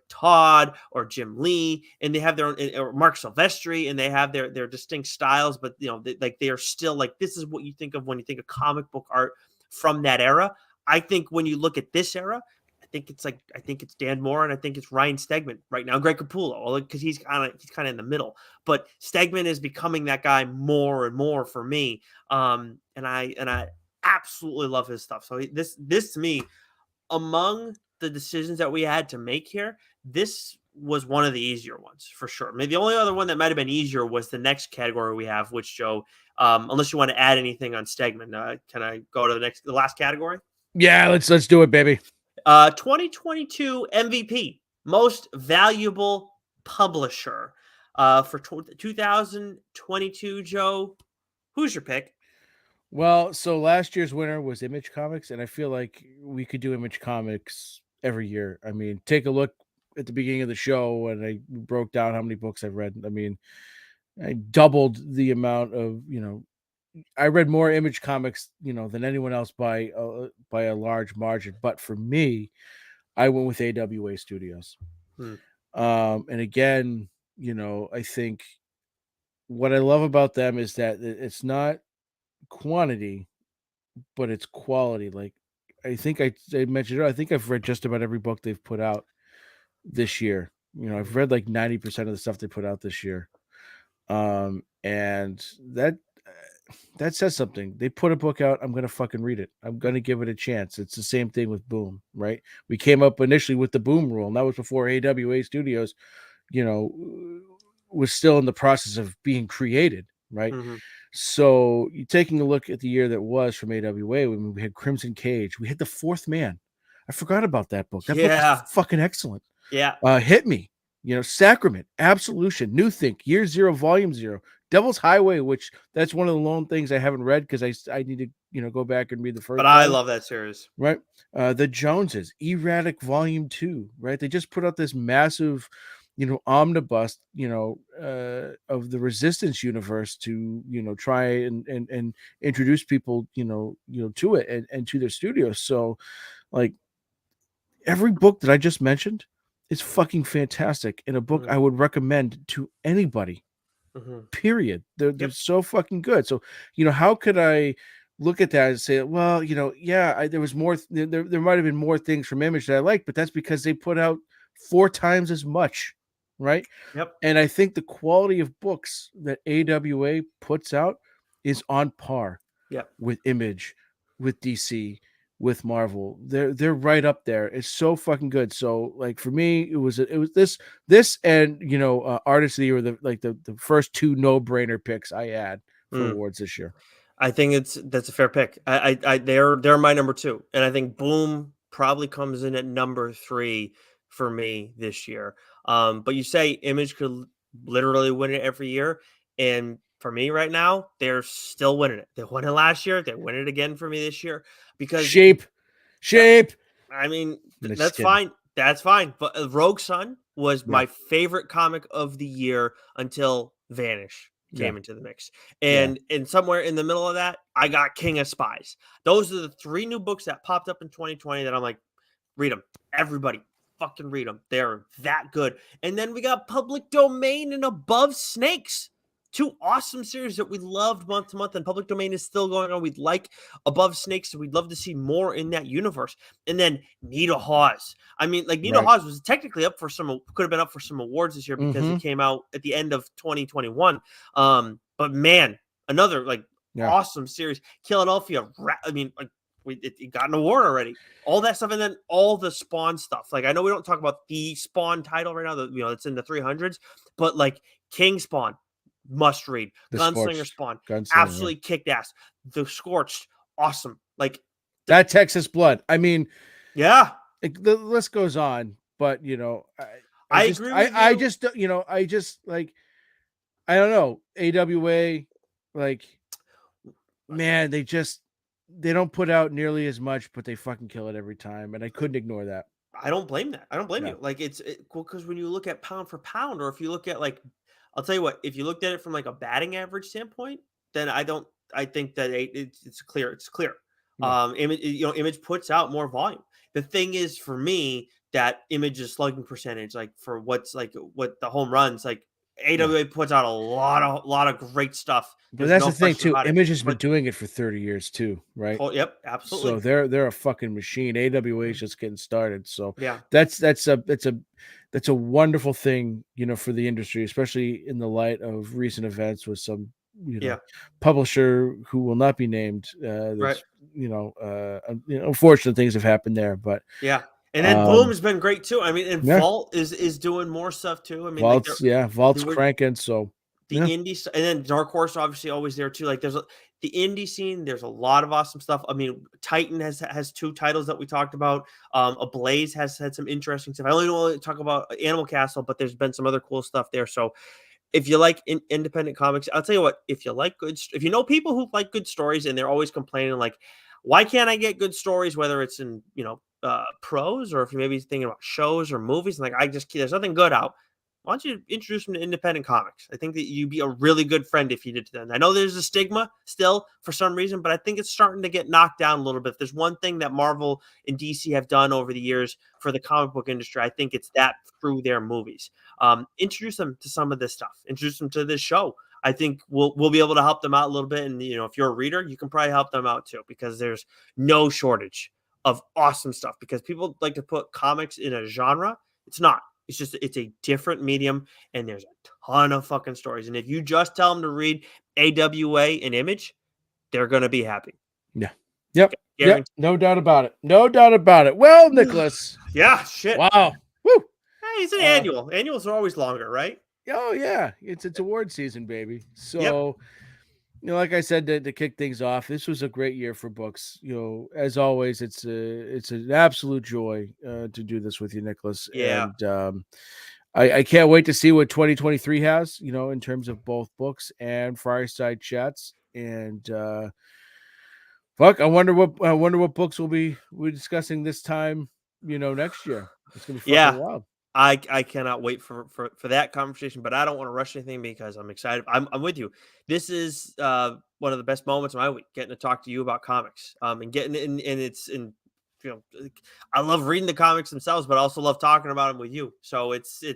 Todd or Jim Lee, and they have their own, or Mark Silvestri, and they have their distinct styles, but they are still like, this is what you think of when you think of comic book art from that era. I think when you look at this era, I think it's Dan Moore and I think it's Ryan Stegman right now. Greg Capullo, because he's kind of in the middle, but Stegman is becoming that guy more and more for me. And I absolutely love his stuff. So this to me, among the decisions that we had to make here, this was one of the easier ones for sure. Maybe the only other one that might have been easier was the next category we have, which Joe, unless you want to add anything on Stegman, can I go to the last category? Yeah, let's do it, baby. 2022 MVP, most valuable publisher, for 2022. Joe, who's your pick? Well, so last year's winner was Image Comics, and I feel like we could do Image Comics every year. I mean, take a look at the beginning of the show, and I broke down how many books I've read. I mean, I doubled the amount of, I read more Image Comics, than anyone else by a large margin. But for me, I went with AWA Studios. And again, I think what I love about them is that it's not quantity, but it's quality. Like I think I mentioned it, I think I've read just about every book they've put out this year. I've read like 90% of the stuff they put out this year. And that says something. They put a book out, I'm gonna fucking read it. I'm gonna give it a chance. It's the same thing with Boom, right? We came up initially with the Boom rule, and that was before AWA Studios, was still in the process of being created, right? So you taking a look at the year that was from AWA, when we had Crimson Cage, we had The Fourth Man. I forgot about that book. That book was fucking excellent. Yeah. Hit Me, Sacrament, Absolution, New Think, Year Zero, Volume Zero, Devil's Highway, which that's one of the lone things I haven't read because I need to go back and read the first. But I love that series. Right. The Joneses, Erratic Volume 2, right? They just put out this massive, omnibus, of the Resistance universe to, try and introduce people, to it and to their studios. So, like, every book that I just mentioned is fucking fantastic, and a book Mhm. I would recommend to anybody. Mhm. Period. They're Yep. so fucking good. So, how could I look at that and say, well, yeah, there was more. There might have been more things from Image that I liked, but that's because they put out 4 times as much, right? Yep. And I think the quality of books that AWA puts out is on par Yep. with Image, with DC, with Marvel. They're right up there. It's so fucking good. So, like, for me, it was this and, Artist of the Year, the first 2 no brainer picks I had for Mm. awards this year. I think that's a fair pick. They're my number two, and I think Boom probably comes in at number three for me this year. But you say Image could literally win it every year, and for me right now, they're still winning it. They won it last year. They win it again for me this year because Shape, yeah, shape. I mean, No, just that's kidding. fine. That's fine. But Rogue Sun was Yeah, my favorite comic of the year until Vanish yeah, came into the mix. yeah. And somewhere in the middle of that, I got King of Spies. Those are the three new books that popped up in 2020 that I'm like, read them. Everybody fucking read them. They're that good. And then we got Public Domain and Above Snakes. Two awesome series that we loved month to month, and Public Domain is still going on. We'd like Above Snakes, so we'd love to see more in that universe. And then Nita Hawes. I mean, like Nita Right. Hawes was technically could have been up for some awards this year because Mm-hmm. it came out at the end of 2021. But man, another like Yeah. awesome series. Philadelphia. I mean, like it got an award already. All that stuff, and then all the Spawn stuff. Like I know we don't talk about the Spawn title right now. That it's in the 300s, but like King Spawn, must read. The Gunslinger Scorched Spawn, Gunslinger. Yeah. absolutely kicked ass. The Scorched, awesome. Like That Texas Blood. I mean, yeah, the list goes on, but, I I just, agree I, with I you. just, I just, like, I don't know, AWA, like, man, they don't put out nearly as much, but they fucking kill it every time, and I couldn't ignore that. I don't blame that. I don't blame Yeah, you. Like it's cool because when you look at pound for pound, or if you look at like, I'll tell you what, if you looked at it from like a batting average standpoint, then I don't. I think that it's clear. It's clear. yeah, Image puts out more volume. The thing is, for me, that Image's slugging percentage, like for what's like what the home runs, like yeah. AWA puts out a lot of great stuff. But There's that's no the thing question too. about it. Image has been But doing it for 30 years too, right? yep, So absolutely. they're a fucking machine. AWA is Mhm. just getting started. So Yeah, that's a wonderful thing, for the industry, especially in the light of recent events with some, yeah, publisher who will not be named. right. That's unfortunate things have happened there, but Yeah. And then um, Boom's been great too. I mean, and yeah, Vault is doing more stuff too. I mean, like they Vault's were cranking. So the yeah, and then Dark Horse obviously always there too. Like the indie scene, there's a lot of awesome stuff. I mean, Titan has two titles that we talked about. Ablaze has had some interesting stuff. I only want to talk about Animal Castle, but there's been some other cool stuff there. So if you like independent comics, I'll tell you what, if you like if you know people who like good stories and they're always complaining like, why can't I get good stories, whether it's in, prose, or if you're maybe thinking about shows or movies, and like, there's nothing good out. Why don't you introduce them to independent comics? I think that you'd be a really good friend if you did to them. I know there's a stigma still for some reason, but I think it's starting to get knocked down a little bit. If there's one thing that Marvel and DC have done over the years for the comic book industry, I think it's that through their movies. Introduce them to some of this stuff. Introduce them to this show. I think we'll be able to help them out a little bit. And if you're a reader, you can probably help them out too, because there's no shortage of awesome stuff. Because people like to put comics in a genre. It's not. It's a different medium, and there's a ton of fucking stories. And if you just tell them to read AWA and Image, they're gonna be happy. yeah, yep, yep. Guaranteed. No doubt about it. No doubt about it. Well, Nicholas, Yeah, shit. wow, woo. Hey, it's an Uh, annual. Annuals are always longer, right? oh yeah, it's award season, baby. Yep. So, like I said, to kick things off, this was a great year for books. As always, it's an absolute joy to do this with you, Nicholas. Yeah. And I can't wait to see what 2023 has, in terms of both books and fireside chats. And fuck, I wonder what books we'll be discussing this time, next year. It's gonna be fucking Yeah. wild. I cannot wait for that conversation, but I don't want to rush anything because I'm excited. I'm with you. This is one of the best moments of my week, getting to talk to you about comics. And getting in, and it's in, you know, I love reading the comics themselves, but I also love talking about them with you. So you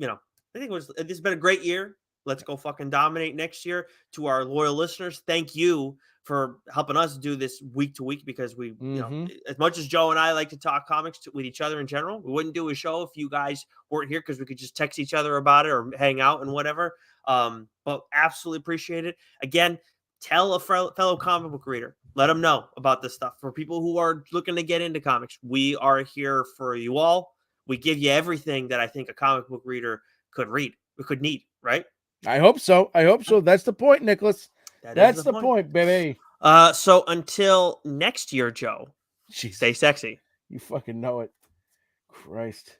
know, I think this has been a great year. Let's go fucking dominate next year. To our loyal listeners, thank you for helping us do this week to week, because we, you know, as much as Joe and I like to talk comics with each other in general, we wouldn't do a show if you guys weren't here, because we could just text each other about it or hang out and whatever. But absolutely appreciate it. Again, tell a fellow comic book reader, let them know about this stuff. For people who are looking to get into comics, we are here for you all. We give you everything that I think a comic book reader could need, right? I hope so. That's the point, Nicholas. That's the point, baby. So until next year, Joe, Jeez. stay sexy. You fucking know it. Christ.